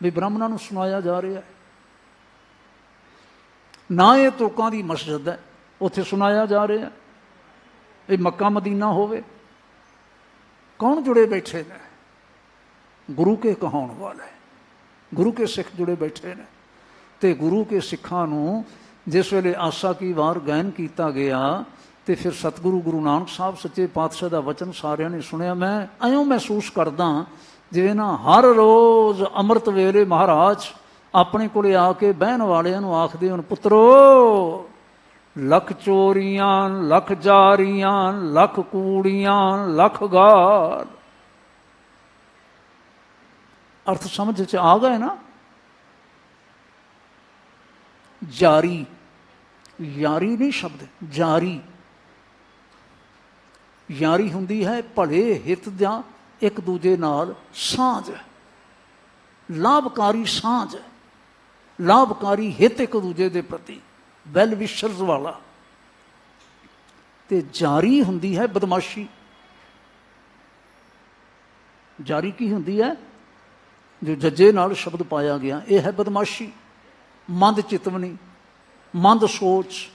ਵੀ ਬ੍ਰਾਹਮਣਾਂ ਨੂੰ ਸੁਣਾਇਆ ਜਾ ਰਿਹਾ ਹੈ। ਨਾ ਇਹ ਤੁਰਕਾਂ ਦੀ ਮਸਜਿਦ ਹੈ, ਉੱਥੇ ਸੁਣਾਇਆ ਜਾ ਰਿਹਾ। ਇਹ ਮੱਕਾ ਮਦੀਨਾ ਹੋਵੇ, ਕੌਣ ਜੁੜੇ ਬੈਠੇ ਨੇ? ਗੁਰੂ ਕੇ ਕਹਾਉਣ ਵਾਲੇ, ਗੁਰੂ ਕੇ ਸਿੱਖ ਜੁੜੇ ਬੈਠੇ ਨੇ। ਅਤੇ ਗੁਰੂ ਕੇ ਸਿੱਖਾਂ ਨੂੰ ਜਿਸ ਵੇਲੇ ਆਸਾ ਕੀ ਵਾਰ ਗਾਇਨ ਕੀਤਾ ਗਿਆ, ਅਤੇ ਫਿਰ ਸਤਿਗੁਰੂ ਗੁਰੂ ਨਾਨਕ ਸਾਹਿਬ ਸੱਚੇ ਪਾਤਸ਼ਾਹ ਦਾ ਵਚਨ ਸਾਰਿਆਂ ਨੇ ਸੁਣਿਆ। ਮੈਂ ਇਉਂ ਮਹਿਸੂਸ ਕਰਦਾ ਜਿਵੇਂ ਨਾ ਹਰ ਰੋਜ਼ ਅੰਮ੍ਰਿਤ ਵੇਲੇ ਮਹਾਰਾਜ ਆਪਣੇ ਕੋਲ ਆ ਕੇ ਬਹਿਣ ਵਾਲਿਆਂ ਨੂੰ ਆਖਦੇ ਹਨ, ਪੁੱਤਰੋ, ਲੱਖ ਚੋਰੀਆਂ, ਲੱਖ ਜਾਰੀਆਂ, ਲੱਖ ਕੂੜੀਆਂ, ਲੱਖ ਗਾਲ। ਅਰਥ ਸਮਝ 'ਚ ਆ ਗਏ ਨਾ? ਜਾਰੀ, ਯਾਰੀ ਨਹੀਂ ਸ਼ਬਦ, ਜਾਰੀ। ਯਾਰੀ ਹੁੰਦੀ ਹੈ ਭਲੇ ਹਿੱਤ ਜਾਂ ਇੱਕ ਦੂਜੇ ਨਾਲ ਸਾਂਝ। ਲਾਭਕਾਰੀ ਸਾਂਝ, ਲਾਭਕਾਰੀ ਹਿੱਤ ਇੱਕ ਦੂਜੇ ਦੇ ਪ੍ਰਤੀ, ਵੈਲ ਵਿਸ਼ਰਸ ਵਾਲਾ। ਤੇ ਜਾਰੀ ਹੁੰਦੀ ਹੈ ਬਦਮਾਸ਼ੀ। ਜਾਰੀ ਕੀ ਹੁੰਦੀ ਹੈ? ਜੋ ਜੱਜੇ ਨਾਲ ਸ਼ਬਦ ਪਾਇਆ ਗਿਆ, ਇਹ ਹੈ ਬਦਮਾਸ਼ੀ, ਮੰਦ ਚਿਤਵਨੀ, ਮੰਦ ਸੋਚ,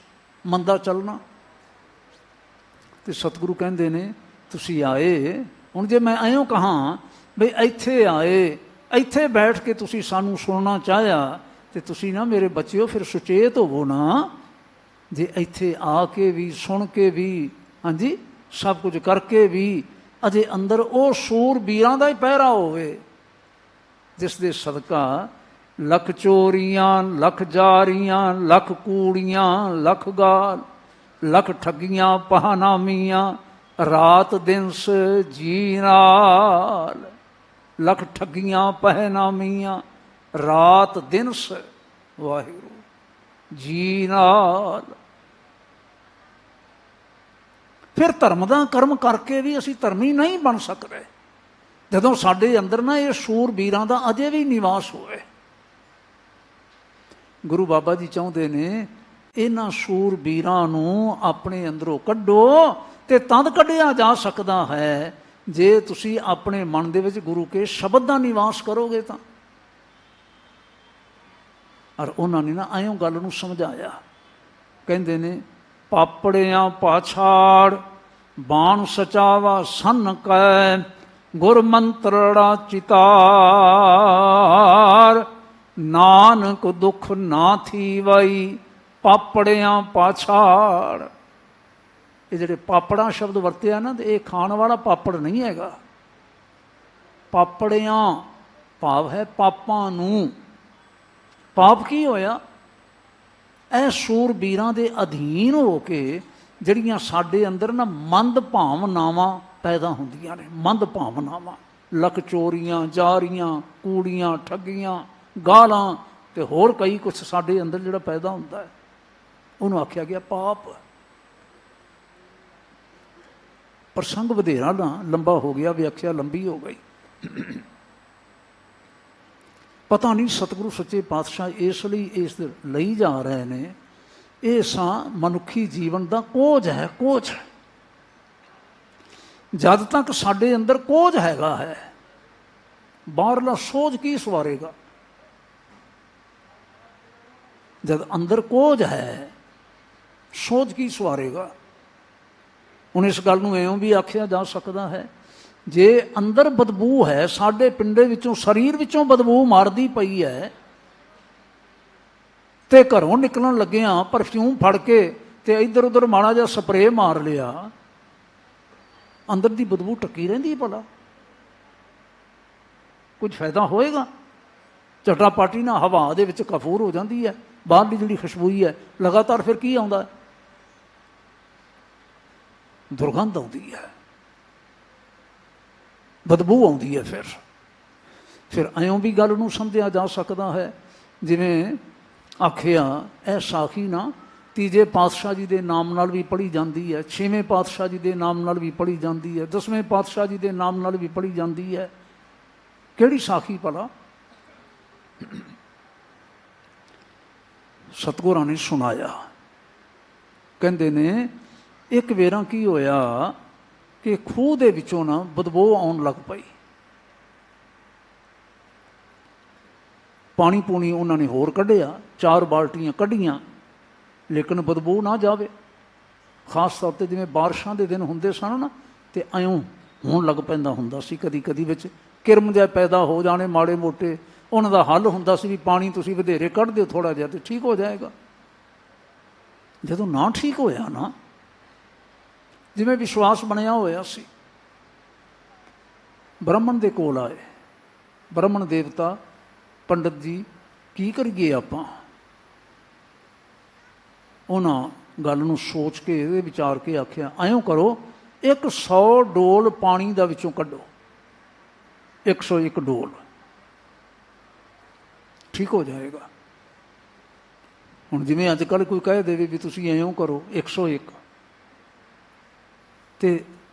ਮੰਦਾ ਚੱਲਣਾ। ਤੇ ਸਤਿਗੁਰੂ ਕਹਿੰਦੇ ਨੇ ਤੁਸੀਂ ਆਏ, ਹੁਣ ਜੇ ਮੈਂ ਐਂ ਕਹਾਂ ਬਈ ਇੱਥੇ ਆਏ, ਇੱਥੇ ਬੈਠ ਕੇ ਤੁਸੀਂ ਸਾਨੂੰ ਸੁਣਨਾ ਚਾਹਿਆ, ਤੇ ਤੁਸੀਂ ਨਾ ਮੇਰੇ ਬੱਚਿਓ ਫਿਰ ਸੁਚੇਤ ਹੋਵੋ ਨਾ। ਜੇ ਇੱਥੇ ਆ ਕੇ ਵੀ, ਸੁਣ ਕੇ ਵੀ, ਹਾਂਜੀ ਸਭ ਕੁਝ ਕਰਕੇ ਵੀ ਅਜੇ ਅੰਦਰ ਉਹ ਸੂਰਬੀਰਾਂ ਦਾ ਹੀ ਪਹਿਰਾ ਹੋਵੇ, ਜਿਸ ਦੇ ਸਦਕਾ ਲੱਖ ਚੋਰੀਆਂ, ਲੱਖ ਜਾਰੀਆਂ, ਲੱਖ ਕੂੜੀਆਂ, ਲੱਖ ਗਾਲ, ਲੱਖ ਠੱਗੀਆਂ ਪਹਾਨਾਮੀਆਂ, ਰਾਤ ਦਿਨ ਜੀ ਨਾਲ। ਲੱਖ ਠੱਗੀਆਂ ਪਹਿਨਾਮੀਆਂ, ਰਾਤ ਦਿਨ ਵਾਹਿਗੁਰੂ ਜੀ ਨਾਲ। ਫਿਰ ਧਰਮ ਦਾ ਕਰਮ ਕਰਕੇ ਵੀ ਅਸੀਂ ਧਰਮੀ ਨਹੀਂ ਬਣ ਸਕਦੇ, ਜਦੋਂ ਸਾਡੇ ਅੰਦਰ ਨਾ ਇਹ ਸੂਰਬੀਰਾਂ ਦਾ ਅਜੇ ਵੀ ਨਿਵਾਸ ਹੋਵੇ। ਗੁਰੂ ਬਾਬਾ ਜੀ ਚਾਹੁੰਦੇ ਨੇ ਇਹਨਾਂ ਸੂਰਬੀਰਾਂ ਨੂੰ ਆਪਣੇ ਅੰਦਰੋਂ ਕੱਢੋ, ਤੇ ਤਦ ਕੱਢਿਆ ਜਾ ਸਕਦਾ ਹੈ ਜੇ ਤੁਸੀਂ ਆਪਣੇ ਮਨ ਦੇ ਵਿੱਚ ਗੁਰੂ ਕੇ ਸ਼ਬਦ ਦਾ ਨਿਵਾਸ ਕਰੋਗੇ ਤਾਂ। ਔਰ ਉਹਨਾਂ ਨੇ ਨਾ ਐਂ ਗੱਲ ਨੂੰ ਸਮਝਾਇਆ, ਕਹਿੰਦੇ ਨੇ ਪਾਪੜਿਆਂ ਪਾਛਾੜ ਬਾਣ ਸਚਾਵਾ ਸੰਨ ਕੈ, ਗੁਰ ਮੰਤਰੜਾ ਚਿਤਾਰ, ਨਾਨਕ ਦੁੱਖ ਨਾ ਥੀਵਈ ਪਾਪੜਿਆਂ ਪਾਛਾੜ। ਇਹ ਜਿਹੜੇ ਪਾਪੜਾਂ ਸ਼ਬਦ ਵਰਤਿਆ ਨਾ, ਤੇ ਇਹ ਖਾਣ ਵਾਲਾ ਪਾਪੜ ਨਹੀਂ ਹੈਗਾ। ਪਾਪੜਿਆਂ ਭਾਵ ਹੈ ਪਾਪਾਂ ਨੂੰ। ਪਾਪ ਕੀ ਹੋਇਆ? ਇਹ ਸੂਰਬੀਰਾਂ ਦੇ ਅਧੀਨ ਹੋ ਕੇ ਜਿਹੜੀਆਂ ਸਾਡੇ ਅੰਦਰ ਨਾ ਮੰਦ ਭਾਵਨਾਵਾਂ ਪੈਦਾ ਹੁੰਦੀਆਂ ਨੇ, ਮੰਦ ਭਾਵਨਾਵਾਂ, ਲੱਖ ਚੋਰੀਆਂ, ਜਾਰੀਆਂ, ਕੂੜੀਆਂ, ਠੱਗੀਆਂ, ਗਾਲਾਂ, ਤੇ ਹੋਰ ਕਈ ਕੁਛ ਸਾਡੇ ਅੰਦਰ ਜਿਹੜਾ ਪੈਦਾ ਹੁੰਦਾ ਹੈ, ਉਹਨੂੰ ਆਖਿਆ ਗਿਆ ਪਾਪ। ਪ੍ਰਸੰਗ ਵਧੇਰਾ ਨਾ ਲੰਬਾ ਹੋ ਗਿਆ, ਵਿਆਖਿਆ ਲੰਬੀ ਹੋ ਗਈ। ਪਤਾ ਨਹੀਂ ਸਤਿਗੁਰੂ ਸੱਚੇ ਪਾਤਸ਼ਾਹ ਇਸ ਲਈ ਇਸ ਲਈ ਜਾ ਰਹੇ ਨੇ, ਇਹ ਸਾਂ ਮਨੁੱਖੀ ਜੀਵਨ ਦਾ ਕੋਝ ਹੈ, ਕੋਝ। ਜਦ ਤੱਕ ਸਾਡੇ ਅੰਦਰ ਕੋਝ ਹੈਗਾ ਹੈ, ਬਾਹਰਲਾ ਸੋਝ ਕੀ ਸਵਾਰੇਗਾ? ਜਦ ਅੰਦਰ ਕੋਝ ਹੈ, ਸੋਝ ਕੀ ਸਵਾਰੇਗਾ? ਹੁਣ ਇਸ ਗੱਲ ਨੂੰ ਇਉਂ ਵੀ ਆਖਿਆ ਜਾ ਸਕਦਾ ਹੈ, ਜੇ ਅੰਦਰ ਬਦਬੂ ਹੈ, ਸਾਡੇ ਪਿੰਡੇ ਵਿੱਚੋਂ, ਸਰੀਰ ਵਿੱਚੋਂ ਬਦਬੂ ਮਾਰਦੀ ਪਈ ਹੈ, ਤੇ ਘਰੋਂ ਨਿਕਲਣ ਲੱਗਿਆਂ ਪਰਫਿਊਮ ਫੜ ਕੇ ਤੇ ਇੱਧਰ ਉੱਧਰ ਮਾੜਾ ਜਿਹਾ ਸਪਰੇਅ ਮਾਰ ਲਿਆ, ਅੰਦਰ ਦੀ ਬਦਬੂ ਟੱਕੀ ਰਹਿੰਦੀ ਭਲਾ? ਕੁਝ ਫਾਇਦਾ ਹੋਏਗਾ? ਝਟਾਪਟੀ ਨਾਲ ਹਵਾ ਦੇ ਵਿੱਚ ਕਫੂਰ ਹੋ ਜਾਂਦੀ ਹੈ, ਬਾਹਰਲੀ ਜਿਹੜੀ ਖੁਸ਼ਬੂਈ ਹੈ ਲਗਾਤਾਰ, ਫਿਰ ਕੀ ਆਉਂਦਾ? ਦੁਰਗੰਧ ਆਉਂਦੀ ਹੈ, ਬਦਬੂ ਆਉਂਦੀ ਹੈ। ਫਿਰ ਇਉਂ ਵੀ ਗੱਲ ਨੂੰ ਸਮਝਿਆ ਜਾ ਸਕਦਾ ਹੈ, ਜਿਵੇਂ ਆਖਿਆ ਇਹ ਸਾਖੀ ਨਾ ਤੀਜੇ ਪਾਤਸ਼ਾਹ ਜੀ ਦੇ ਨਾਮ ਨਾਲ ਵੀ ਪੜ੍ਹੀ ਜਾਂਦੀ ਹੈ, ਛੇਵੇਂ ਪਾਤਸ਼ਾਹ ਜੀ ਦੇ ਨਾਮ ਨਾਲ ਵੀ ਪੜ੍ਹੀ ਜਾਂਦੀ ਹੈ, 10ਵੇਂ ਪਾਤਸ਼ਾਹ ਜੀ ਦੇ ਨਾਮ ਨਾਲ ਵੀ ਪੜ੍ਹੀ ਜਾਂਦੀ ਹੈ। ਕਿਹੜੀ ਸਾਖੀ ਭਲਾ? ਸਤਿਗੁਰਾਂ ਨੇ ਸੁਣਾਇਆ, ਕਹਿੰਦੇ ਨੇ ਇੱਕ ਵੇਰਾਂ ਕੀ ਹੋਇਆ ਕਿ ਖੂਹ ਦੇ ਵਿੱਚੋਂ ਨਾ ਬਦਬੂ ਆਉਣ ਲੱਗ ਪਈ। ਪਾਣੀ ਪੂਣੀ ਉਹਨਾਂ ਨੇ ਹੋਰ ਕੱਢਿਆ, 4 ਬਾਲਟੀਆਂ ਕੱਢੀਆਂ, ਲੇਕਿਨ ਬਦਬੂ ਨਾ ਜਾਵੇ। ਖਾਸ ਤੌਰ 'ਤੇ ਜਿਵੇਂ ਬਾਰਿਸ਼ਾਂ ਦੇ ਦਿਨ ਹੁੰਦੇ ਸਨ ਨਾ, ਤੇ ਇਉਂ ਹੋਣ ਲੱਗ ਪੈਂਦਾ ਹੁੰਦਾ ਸੀ, ਕਦੀ ਕਦੀ ਵਿੱਚ ਕਿਰਮ ਜਿਹਾ ਪੈਦਾ ਹੋ ਜਾਣੇ ਮਾੜੇ ਮੋਟੇ। ਉਹਨਾਂ ਦਾ ਹੱਲ ਹੁੰਦਾ ਸੀ ਵੀ ਪਾਣੀ ਤੁਸੀਂ ਵਧੇਰੇ ਕੱਢ ਦਿਓ ਥੋੜ੍ਹਾ ਜਿਹਾ, ਤੇ ਠੀਕ ਹੋ ਜਾਏਗਾ। ਜਦੋਂ ਨਾ ਠੀਕ ਹੋਇਆ ਨਾ, ਜਿਵੇਂ ਵਿਸ਼ਵਾਸ ਬਣਿਆ ਹੋਇਆ ਸੀ, ਬ੍ਰਾਹਮਣ ਦੇ ਕੋਲ ਆਏ। ਬ੍ਰਾਹਮਣ ਦੇਵਤਾ, ਪੰਡਤ ਜੀ, ਕੀ ਕਰੀਏ ਆਪਾਂ? ਉਹਨਾਂ ਗੱਲ ਨੂੰ ਸੋਚ ਕੇ, ਇਹਦੇ ਵਿਚਾਰ ਕੇ ਆਖਿਆ, ਐਂ ਕਰੋ, 100 ਡੋਲ ਪਾਣੀ ਦਾ ਵਿੱਚੋਂ ਕੱਢੋ, 101 ਡੋਲ, ਠੀਕ ਹੋ ਜਾਏਗਾ। ਹੁਣ ਜਿਵੇਂ ਅੱਜ ਕੱਲ੍ਹ ਕੋਈ ਕਹਿ ਦੇਵੇ ਵੀ ਤੁਸੀਂ ਐਂ ਕਰੋ 101, ਤੇ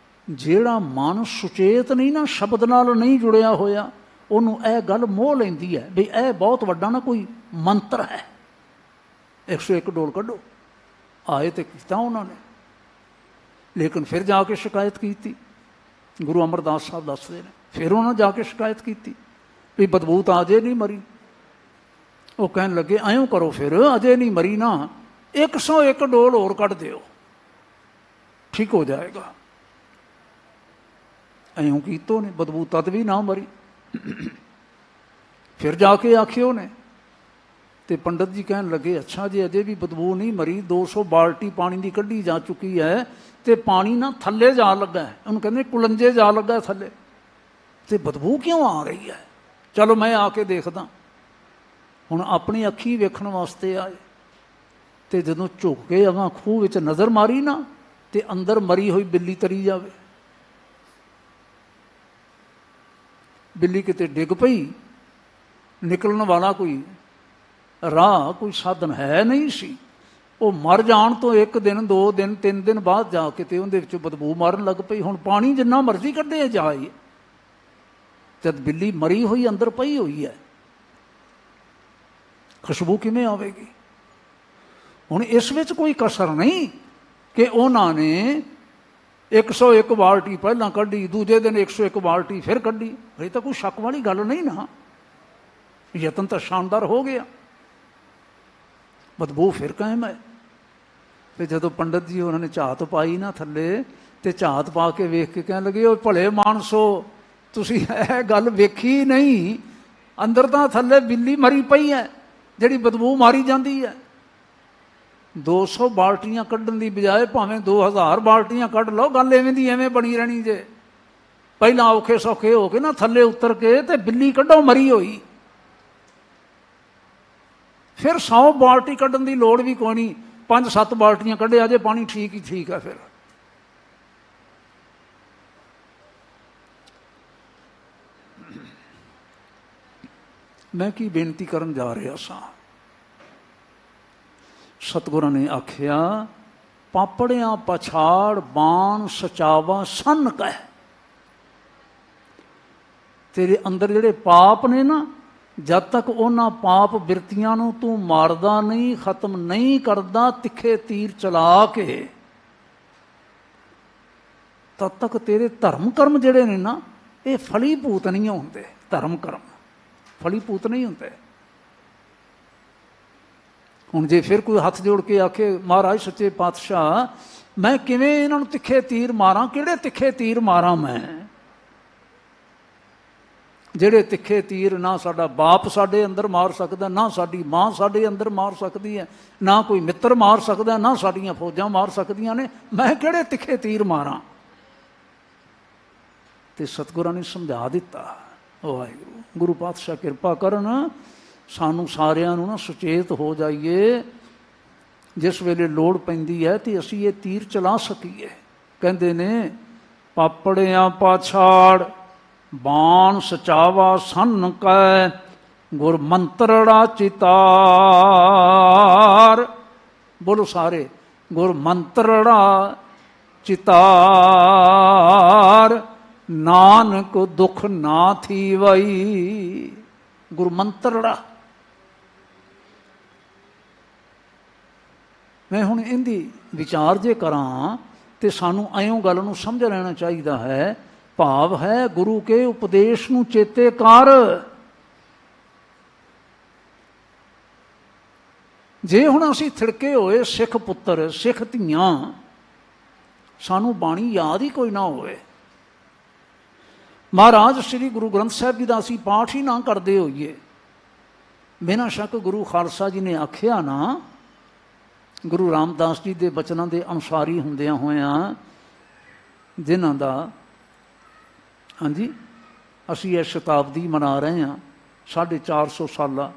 ਜਿਹੜਾ ਮਨ ਸੁਚੇਤ ਨਹੀਂ ਨਾ, ਸ਼ਬਦ ਨਾਲ ਨਹੀਂ ਜੁੜਿਆ ਹੋਇਆ, ਉਹਨੂੰ ਇਹ ਗੱਲ ਮੋਹ ਲੈਂਦੀ ਹੈ ਵੀ ਇਹ ਬਹੁਤ ਵੱਡਾ ਨਾ ਕੋਈ ਮੰਤਰ ਹੈ। 101 ਡੋਲ ਕੱਢੋ। ਆਏ ਤੇ ਕੀਤਾ ਉਹਨਾਂ ਨੇ, ਲੇਕਿਨ ਫਿਰ ਜਾ ਕੇ ਸ਼ਿਕਾਇਤ ਕੀਤੀ। ਗੁਰੂ ਅਮਰਦਾਸ ਸਾਹਿਬ ਦੱਸਦੇ ਨੇ ਫਿਰ ਉਹਨਾਂ ਜਾ ਕੇ ਸ਼ਿਕਾਇਤ ਕੀਤੀ ਵੀ ਬਦਬੂ ਤਾਂ ਅਜੇ ਨਹੀਂ ਮਰੀ। ਉਹ ਕਹਿਣ ਲੱਗੇ ਐਂ ਕਰੋ ਫਿਰ, ਅਜੇ ਨਹੀਂ ਮਰੀ ਨਾ, 101 ਡੋਲ ਹੋਰ ਕੱਢ ਦਿਓ, ਠੀਕ ਹੋ ਜਾਏਗਾ। ਐਂ ਕੀਤੋ ਨੇ, ਬਦਬੂ ਤਦ ਵੀ ਨਾ ਮਰੀ। ਫਿਰ ਜਾ ਕੇ ਆਖਿਓ ਨੇ ਤੇ ਪੰਡਤ ਜੀ ਕਹਿਣ ਲੱਗੇ ਅੱਛਾ ਜੇ ਅਜੇ ਵੀ ਬਦਬੂ ਨਹੀਂ ਮਰੀ, 200 ਬਾਲਟੀ ਪਾਣੀ ਦੀ ਕੱਢੀ ਜਾ ਚੁੱਕੀ ਹੈ ਤੇ ਪਾਣੀ ਨਾ ਥੱਲੇ ਜਾ ਲੱਗਾ, ਉਹਨੂੰ ਕਹਿੰਦੇ ਕੁਲੰਜੇ ਜਾ ਲੱਗਾ ਥੱਲੇ, ਤੇ ਬਦਬੂ ਕਿਉਂ ਆ ਰਹੀ ਹੈ? ਚਲੋ ਮੈਂ ਆ ਕੇ ਦੇਖਦਾ। ਹੁਣ ਆਪਣੀ ਅੱਖੀ ਵੇਖਣ ਵਾਸਤੇ ਆਏ ਤੇ ਜਦੋਂ ਝੁਕ ਕੇ ਅਗਾਂ ਖੂਹ ਵਿੱਚ ਨਜ਼ਰ ਮਾਰੀ ਨਾ ਤੇ ਅੰਦਰ ਮਰੀ ਹੋਈ ਬਿੱਲੀ ਤਰੀ ਜਾਵੇ। ਬਿੱਲੀ ਕਿਤੇ ਡਿੱਗ ਪਈ, ਨਿਕਲਣ ਵਾਲਾ ਕੋਈ ਰਾਹ, ਕੋਈ ਸਾਧਨ ਹੈ ਨਹੀਂ ਸੀ। ਉਹ ਮਰ ਜਾਣ ਤੋਂ 1 ਦਿਨ 2 ਦਿਨ 3 ਦਿਨ ਬਾਅਦ ਜਾ ਕੇ ਤੇ ਉਹਦੇ ਵਿੱਚੋਂ ਬਦਬੂ ਮਾਰਨ ਲੱਗ ਪਈ। ਹੁਣ ਪਾਣੀ ਜਿੰਨਾ ਮਰਜ਼ੀ ਕੱਢੇ ਜਾਏ, ਜਦ ਬਿੱਲੀ ਮਰੀ ਹੋਈ ਅੰਦਰ ਪਈ ਹੋਈ ਹੈ, ਖੁਸ਼ਬੂ ਕਿਵੇਂ ਆਵੇਗੀ? ਹੁਣ ਇਸ ਵਿੱਚ ਕੋਈ ਕਸਰ ਨਹੀਂ ਕਿ ਉਹਨਾਂ ਨੇ 101 ਬਾਲਟੀ ਪਹਿਲਾਂ ਕੱਢੀ, ਦੂਜੇ ਦਿਨ 101 ਬਾਲਟੀ ਫਿਰ ਕੱਢੀ। ਇਹ ਤਾਂ ਕੋਈ ਸ਼ੱਕ ਵਾਲੀ ਗੱਲ ਨਹੀਂ ਨਾ, ਯਤਨ ਤਾਂ ਸ਼ਾਨਦਾਰ ਹੋ ਗਿਆ। ਬਦਬੂ ਫਿਰ ਕਾਇਮ ਹੈ। ਤੇ ਜਦੋਂ ਪੰਡਤ ਜੀ ਉਹਨਾਂ ਨੇ ਝਾਤ ਪਾਈ ਨਾ ਥੱਲੇ, ਤੇ ਝਾਤ ਪਾ ਕੇ ਵੇਖ ਕੇ ਕਹਿਣ ਲੱਗੇ ਉਹ ਭਲੇ ਮਾਨਸੋ, ਤੁਸੀਂ ਇਹ ਗੱਲ ਵੇਖੀ ਨਹੀਂ, ਅੰਦਰ ਤਾਂ ਥੱਲੇ ਬਿੱਲੀ ਮਰੀ ਪਈ ਹੈ ਜਿਹੜੀ ਬਦਬੂ ਮਾਰੀ ਜਾਂਦੀ ਹੈ। 200 ਬਾਲਟੀਆਂ ਕੱਢਣ ਦੀ ਬਜਾਏ ਭਾਵੇਂ 2000 ਬਾਲਟੀਆਂ ਕੱਢ ਲਓ, ਗੱਲ ਐਵੇਂ ਦੀ ਐਵੇਂ ਬਣੀ ਰਹਿਣੀ ਜੇ। ਪਹਿਲਾਂ ਔਖੇ ਸੌਖੇ ਹੋ ਕੇ ਨਾ ਥੱਲੇ ਉਤਰ ਕੇ ਤੇ ਬਿੱਲੀ ਕੱਢੋ ਮਰੀ ਹੋਈ, ਫਿਰ 100 ਬਾਲਟੀ ਕੱਢਣ ਦੀ ਲੋੜ ਵੀ ਕੋਈ ਨਹੀਂ। 5-7 ਬਾਲਟੀਆਂ ਕੱਢਿਆ ਜੇ ਪਾਣੀ ਠੀਕ ਹੀ ਠੀਕ ਹੈ। ਫਿਰ ਮੈਂ ਕੀ ਬੇਨਤੀ ਕਰਨ ਜਾ ਰਿਹਾ ਸਾਂ, ਸਤਿਗੁਰਾਂ ਨੇ ਆਖਿਆ ਪਾਪੜਿਆਂ ਪਛਾੜ ਬਾਣ ਸਚਾਵਾ ਸੰਨ ਕਹਿ। ਤੇਰੇ ਅੰਦਰ ਜਿਹੜੇ ਪਾਪ ਨੇ ਨਾ, ਜਦ ਤੱਕ ਉਹਨਾਂ ਪਾਪ ਬਿਰਤੀਆਂ ਨੂੰ ਤੂੰ ਮਾਰਦਾ ਨਹੀਂ, ਖਤਮ ਨਹੀਂ ਕਰਦਾ ਤਿੱਖੇ ਤੀਰ ਚਲਾ ਕੇ, ਤਦ ਤੱਕ ਤੇਰੇ ਧਰਮ ਕਰਮ ਜਿਹੜੇ ਨੇ ਨਾ ਇਹ ਫਲੀਭੂਤ ਨਹੀਂ ਹੁੰਦੇ। ਧਰਮ ਕਰਮ ਫਲੀਭੂਤ ਨਹੀਂ ਹੁੰਦੇ। ਹੁਣ ਜੇ ਫਿਰ ਕੋਈ ਹੱਥ ਜੋੜ ਕੇ ਆਖੇ ਮਹਾਰਾਜ ਸੱਚੇ ਪਾਤਸ਼ਾਹ ਮੈਂ ਕਿਵੇਂ ਇਹਨਾਂ ਨੂੰ ਤਿੱਖੇ ਤੀਰ ਮਾਰਾਂ, ਕਿਹੜੇ ਤਿੱਖੇ ਤੀਰ ਮਾਰਾਂ ਮੈਂ, ਜਿਹੜੇ ਤਿੱਖੇ ਤੀਰ ਨਾ ਸਾਡਾ ਬਾਪ ਸਾਡੇ ਅੰਦਰ ਮਾਰ ਸਕਦਾ, ਨਾ ਸਾਡੀ ਮਾਂ ਸਾਡੇ ਅੰਦਰ ਮਾਰ ਸਕਦੀ ਹੈ, ਨਾ ਕੋਈ ਮਿੱਤਰ ਮਾਰ ਸਕਦਾ, ਨਾ ਸਾਡੀਆਂ ਫੌਜਾਂ ਮਾਰ ਸਕਦੀਆਂ ਨੇ, ਮੈਂ ਕਿਹੜੇ ਤਿੱਖੇ ਤੀਰ ਮਾਰਾਂ? ਤੇ ਸਤਿਗੁਰਾਂ ਨੇ ਸਮਝਾ ਦਿੱਤਾ। ਵਾਹਿਗੁਰੂ ਗੁਰੂ ਪਾਤਸ਼ਾਹ ਕਿਰਪਾ ਕਰਨ, ਸਾਨੂੰ ਸਾਰਿਆਂ ਨੂੰ ਨਾ ਸੁਚੇਤ ਹੋ ਜਾਈਏ, ਜਿਸ ਵੇਲੇ ਲੋੜ ਪੈਂਦੀ ਹੈ ਤੇ ਅਸੀਂ ਇਹ ਤੀਰ ਚਲਾ ਸਕੀਏ। ਕਹਿੰਦੇ ਨੇ ਪਾਪੜਿਆਂ ਪਾਛਾੜ ਬਾਣ ਸਚਾਵਾ ਸੰਨ ਕੈ, ਗੁਰ ਮੰਤਰੜਾ ਚਿਤਾਰ। ਬੋਲੋ ਸਾਰੇ, ਗੁਰ ਮੰਤਰੜਾ ਚਿਤਾਰ, ਨਾਨਕ ਦੁੱਖ ਨਾ ਥੀਵਈ। ਗੁਰ ਮੰਤਰੜਾ। ਮੈਂ ਹੁਣ ਇਹਦੀ ਵਿਚਾਰ ਜੇ ਕਰਾਂ ਤੇ ਸਾਨੂੰ ਐਂ ਗੱਲ ਨੂੰ ਸਮਝ ਲੈਣਾ ਚਾਹੀਦਾ ਹੈ। ਭਾਵ ਹੈ ਗੁਰੂ ਕੇ ਉਪਦੇਸ਼ ਨੂੰ ਚੇਤੇ ਕਰ। ਜੇ ਹੁਣ ਅਸੀਂ ਥਿੜਕੇ ਹੋਏ ਸਿੱਖ ਪੁੱਤਰ, ਸਿੱਖ ਧੀਆਂ, ਸਾਨੂੰ ਬਾਣੀ ਯਾਦ ਹੀ ਕੋਈ ਨਾ ਹੋਵੇ, ਮਹਾਰਾਜ ਸ੍ਰੀ ਗੁਰੂ ਗ੍ਰੰਥ ਸਾਹਿਬ ਜੀ ਦਾ ਅਸੀਂ ਪਾਠ ਹੀ ਨਾ ਕਰਦੇ ਹੋਈਏ, ਬਿਨਾਂ ਸ਼ੱਕ ਗੁਰੂ ਖਾਲਸਾ ਜੀ ਨੇ ਆਖਿਆ ਨਾ, ਗੁਰੂ ਰਾਮਦਾਸ ਜੀ ਦੇ ਬਚਨਾਂ ਦੇ ਅਨੁਸਾਰੀ ਹੁੰਦਿਆਂ ਹੋਇਆਂ, ਜਿਨ੍ਹਾਂ ਦਾ ਹਾਂਜੀ ਅਸੀਂ ਇਹ ਸ਼ਤਾਬਦੀ ਮਨਾ ਰਹੇ ਹਾਂ, 450 ਸਾਲਾ,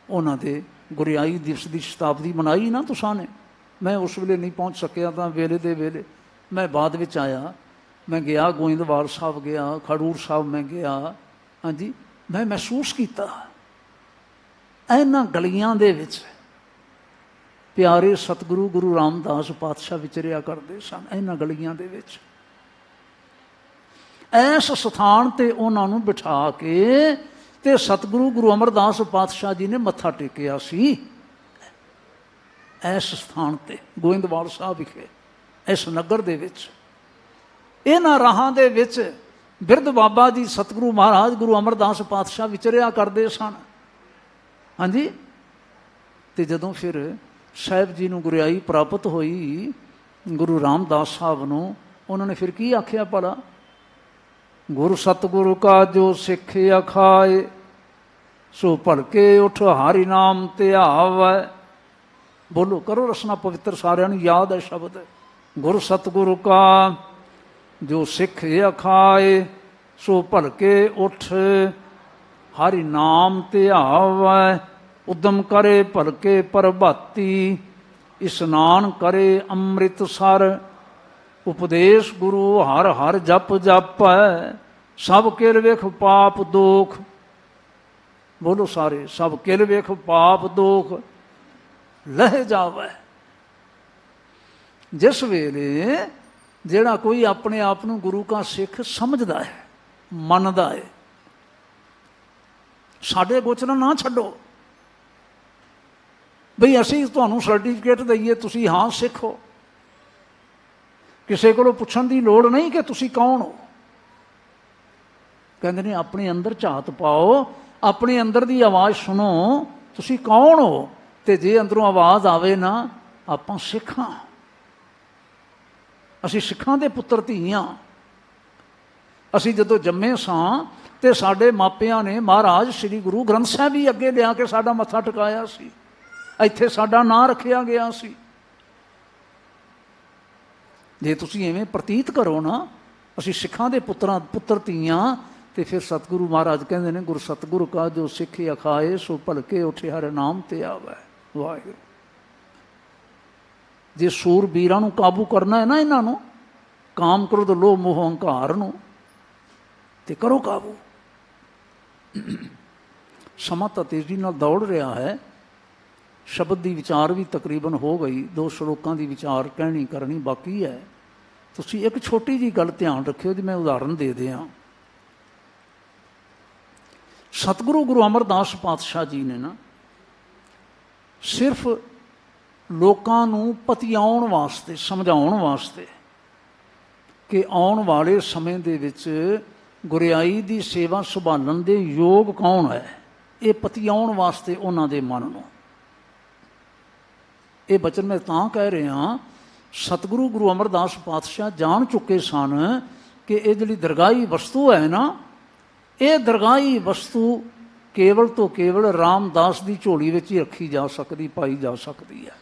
ਉਹਨਾਂ ਦੇ ਗੁਰਿਆਈ ਦਿਵਸ ਦੀ ਸ਼ਤਾਬਦੀ ਮਨਾਈ ਨਾ ਤੁਸਾਂ ਨੇ। ਮੈਂ ਉਸ ਵੇਲੇ ਨਹੀਂ ਪਹੁੰਚ ਸਕਿਆ, ਤਾਂ ਵੇਲੇ ਦੇ ਵੇਲੇ ਮੈਂ ਬਾਅਦ ਵਿੱਚ ਆਇਆ। ਮੈਂ ਗਿਆ ਗੋਇੰਦਵਾਲ ਸਾਹਿਬ ਗਿਆ, ਖਡੂਰ ਸਾਹਿਬ ਮੈਂ ਗਿਆ। ਹਾਂਜੀ, ਮੈਂ ਮਹਿਸੂਸ ਕੀਤਾ ਇਹਨਾਂ ਗਲੀਆਂ ਦੇ ਵਿੱਚ ਪਿਆਰੇ ਸਤਿਗੁਰੂ ਗੁਰੂ ਰਾਮਦਾਸ ਪਾਤਸ਼ਾਹ ਵਿਚਰਿਆ ਕਰਦੇ ਸਨ। ਇਹਨਾਂ ਗਲੀਆਂ ਦੇ ਵਿੱਚ ਇਸ ਸਥਾਨ 'ਤੇ ਉਹਨਾਂ ਨੂੰ ਬਿਠਾ ਕੇ ਤੇ ਸਤਿਗੁਰੂ ਗੁਰੂ ਅਮਰਦਾਸ ਪਾਤਸ਼ਾਹ ਜੀ ਨੇ ਮੱਥਾ ਟੇਕਿਆ ਸੀ। ਇਸ ਸਥਾਨ 'ਤੇ ਗੋਇੰਦਵਾਲ ਸਾਹਿਬ ਵਿਖੇ, ਇਸ ਨਗਰ ਦੇ ਵਿੱਚ, ਇਹਨਾਂ ਰਾਹਾਂ ਦੇ ਵਿੱਚ ਬਿਰਧ ਬਾਬਾ ਜੀ ਸਤਿਗੁਰੂ ਮਹਾਰਾਜ ਗੁਰੂ ਅਮਰਦਾਸ ਪਾਤਸ਼ਾਹ ਵਿਚਰਿਆ ਕਰਦੇ ਸਨ। ਹਾਂਜੀ, ਅਤੇ ਜਦੋਂ ਫਿਰ ਸਾਹਿਬ ਜੀ ਨੂੰ ਗੁਰਿਆਈ ਪ੍ਰਾਪਤ ਹੋਈ ਗੁਰੂ ਰਾਮਦਾਸ ਸਾਹਿਬ ਨੂੰ, ਉਹਨਾਂ ਨੇ ਫਿਰ ਕੀ ਆਖਿਆ ਭਲਾ? ਗੁਰ ਸਤਿਗੁਰੂ ਕਾ ਜੋ ਸਿੱਖ ਅਖਾਏ, ਸੋ ਭਲਕੇ ਉਠ ਹਰਿ ਨਾਮ ਧਿਆਵੈ। ਬੋਲੋ, ਕਰੋ ਰਸਨਾ ਪਵਿੱਤਰ, ਸਾਰਿਆਂ ਨੂੰ ਯਾਦ ਹੈ ਸ਼ਬਦ। ਗੁਰ ਸਤਿਗੁਰੂ ਕਾ ਜੋ ਸਿੱਖ ਅਖਾਏ, ਸੋ ਭਲਕੇ ਉਠ ਹਰਿ ਨਾਮ ਧਿਆਵੈ। ਉਦਮ ਕਰੇ ਭਲਕੇ ਪ੍ਰਭਾਤੀ, ਇਸ਼ਨਾਨ ਕਰੇ ਅੰਮ੍ਰਿਤਸਰ। ਉਪਦੇਸ਼ ਗੁਰੂ ਹਰ ਹਰ ਜਪ ਜਪੈ, ਸਭ ਕਿਲ ਵੇਖ ਪਾਪ ਦੋਖ। ਬੋਲੋ ਸਾਰੇ, ਸਭ ਕਿਲ ਵੇਖ ਪਾਪ ਦੋਖ ਲਹਿ ਜਾਵੈ। ਜਿਸ ਵੇਲੇ ਜਿਹੜਾ ਕੋਈ ਆਪਣੇ ਆਪ ਨੂੰ ਗੁਰੂ ਕਾ ਸਿੱਖ ਸਮਝਦਾ ਹੈ, ਮੰਨਦਾ ਹੈ, ਸਾਡੇ ਗੋਚਰਾਂ ਨਾ ਛੱਡੋ ਬਈ ਅਸੀਂ ਤੁਹਾਨੂੰ ਸਰਟੀਫਿਕੇਟ ਦਈਏ, ਤੁਸੀਂ ਹਾਂ ਸਿੱਖ ਹੋ। ਕਿਸੇ ਕੋਲੋਂ ਪੁੱਛਣ ਦੀ ਲੋੜ ਨਹੀਂ ਕਿ ਤੁਸੀਂ ਕੌਣ ਹੋ। ਕਹਿੰਦੇ ਨੇ ਆਪਣੇ ਅੰਦਰ ਝਾਤ ਪਾਓ, ਆਪਣੇ ਅੰਦਰ ਦੀ ਆਵਾਜ਼ ਸੁਣੋ, ਤੁਸੀਂ ਕੌਣ ਹੋ। ਅਤੇ ਜੇ ਅੰਦਰੋਂ ਆਵਾਜ਼ ਆਵੇ ਨਾ, ਆਪਾਂ ਸਿੱਖ ਹਾਂ, ਅਸੀਂ ਸਿੱਖਾਂ ਦੇ ਪੁੱਤਰ ਧੀ ਹਾਂ। ਅਸੀਂ ਜਦੋਂ ਜੰਮੇ ਸਾਂ ਅਤੇ ਸਾਡੇ ਮਾਪਿਆਂ ਨੇ ਮਹਾਰਾਜ ਸ਼੍ਰੀ ਗੁਰੂ ਗ੍ਰੰਥ ਸਾਹਿਬ ਵੀ ਅੱਗੇ ਲਿਆ ਕੇ ਸਾਡਾ ਮੱਥਾ ਟਿਕਾਇਆ ਸੀ, ਇੱਥੇ ਸਾਡਾ ਨਾਂ ਰੱਖਿਆ ਗਿਆ ਸੀ। ਜੇ ਤੁਸੀਂ ਐਵੇਂ ਪ੍ਰਤੀਤ ਕਰੋ ਨਾ ਅਸੀਂ ਸਿੱਖਾਂ ਦੇ ਪੁੱਤਰ ਧੀਆਂ, ਅਤੇ ਫਿਰ ਸਤਿਗੁਰੂ ਮਹਾਰਾਜ ਕਹਿੰਦੇ ਨੇ, ਗੁਰ ਸਤਿਗੁਰੂ ਕਾ ਜੋ ਸਿੱਖ ਅਖਾਏ, ਸੋ ਭਲਕੇ ਉਠੇ ਹਰਿ ਨਾਮ ਤੇ ਆਵੈ। ਵਾਹਿਗੁਰੂ। ਜੇ ਸੂਰਬੀਰਾਂ ਨੂੰ ਕਾਬੂ ਕਰਨਾ ਹੈ ਨਾ, ਇਹਨਾਂ ਨੂੰ ਕਾਮ ਕ੍ਰੋਧ ਲੋਭ ਮੋਹ ਹੰਕਾਰ ਨੂੰ, ਤੇ ਕਰੋ ਕਾਬੂ। ਸਮਾਂ ਤਾਂ ਤੇਜ਼ੀ ਨਾਲ ਦੌੜ ਰਿਹਾ ਹੈ। ਸ਼ਬਦ ਦੀ ਵਿਚਾਰ ਵੀ ਤਕਰੀਬਨ ਹੋ ਗਈ, 2 ਸ਼ਲੋਕਾਂ ਦੀ ਵਿਚਾਰ ਕਹਿਣੀ ਕਰਨੀ ਬਾਕੀ ਹੈ। ਤੁਸੀਂ ਇੱਕ ਛੋਟੀ ਜਿਹੀ ਗੱਲ ਧਿਆਨ ਰੱਖਿਓ ਜੀ, ਮੈਂ ਉਦਾਹਰਨ ਦੇ ਦਿਆਂ। ਸਤਿਗੁਰੂ ਗੁਰੂ ਅਮਰਦਾਸ ਪਾਤਸ਼ਾਹ ਜੀ ਨੇ ਨਾ ਸਿਰਫ ਲੋਕਾਂ ਨੂੰ ਪਤਿਆਉਣ ਵਾਸਤੇ, ਸਮਝਾਉਣ ਵਾਸਤੇ ਕਿ ਆਉਣ ਵਾਲੇ ਸਮੇਂ ਦੇ ਵਿੱਚ ਗੁਰਿਆਈ ਦੀ ਸੇਵਾ ਸੰਭਾਲਣ ਦੇ ਯੋਗ ਕੌਣ ਹੈ, ਇਹ ਪਤਿਆਉਣ ਵਾਸਤੇ ਉਹਨਾਂ ਦੇ ਮਨ ਨੂੰ। ਇਹ ਬਚਨ ਮੈਂ ਤਾਂ ਕਹਿ ਰਿਹਾ, ਸਤਿਗੁਰੂ ਗੁਰੂ ਅਮਰਦਾਸ ਪਾਤਸ਼ਾਹ ਜਾਣ ਚੁੱਕੇ ਸਨ ਕਿ ਇਹ ਜਿਹੜੀ ਦਰਗਾਹੀ ਵਸਤੂ ਹੈ ਨਾ, ਇਹ ਦਰਗਾਹੀ ਵਸਤੂ ਕੇਵਲ ਤੋਂ ਕੇਵਲ ਰਾਮਦਾਸ ਦੀ ਝੋਲੀ ਵਿੱਚ ਹੀ ਰੱਖੀ ਜਾ ਸਕਦੀ, ਪਾਈ ਜਾ ਸਕਦੀ ਹੈ,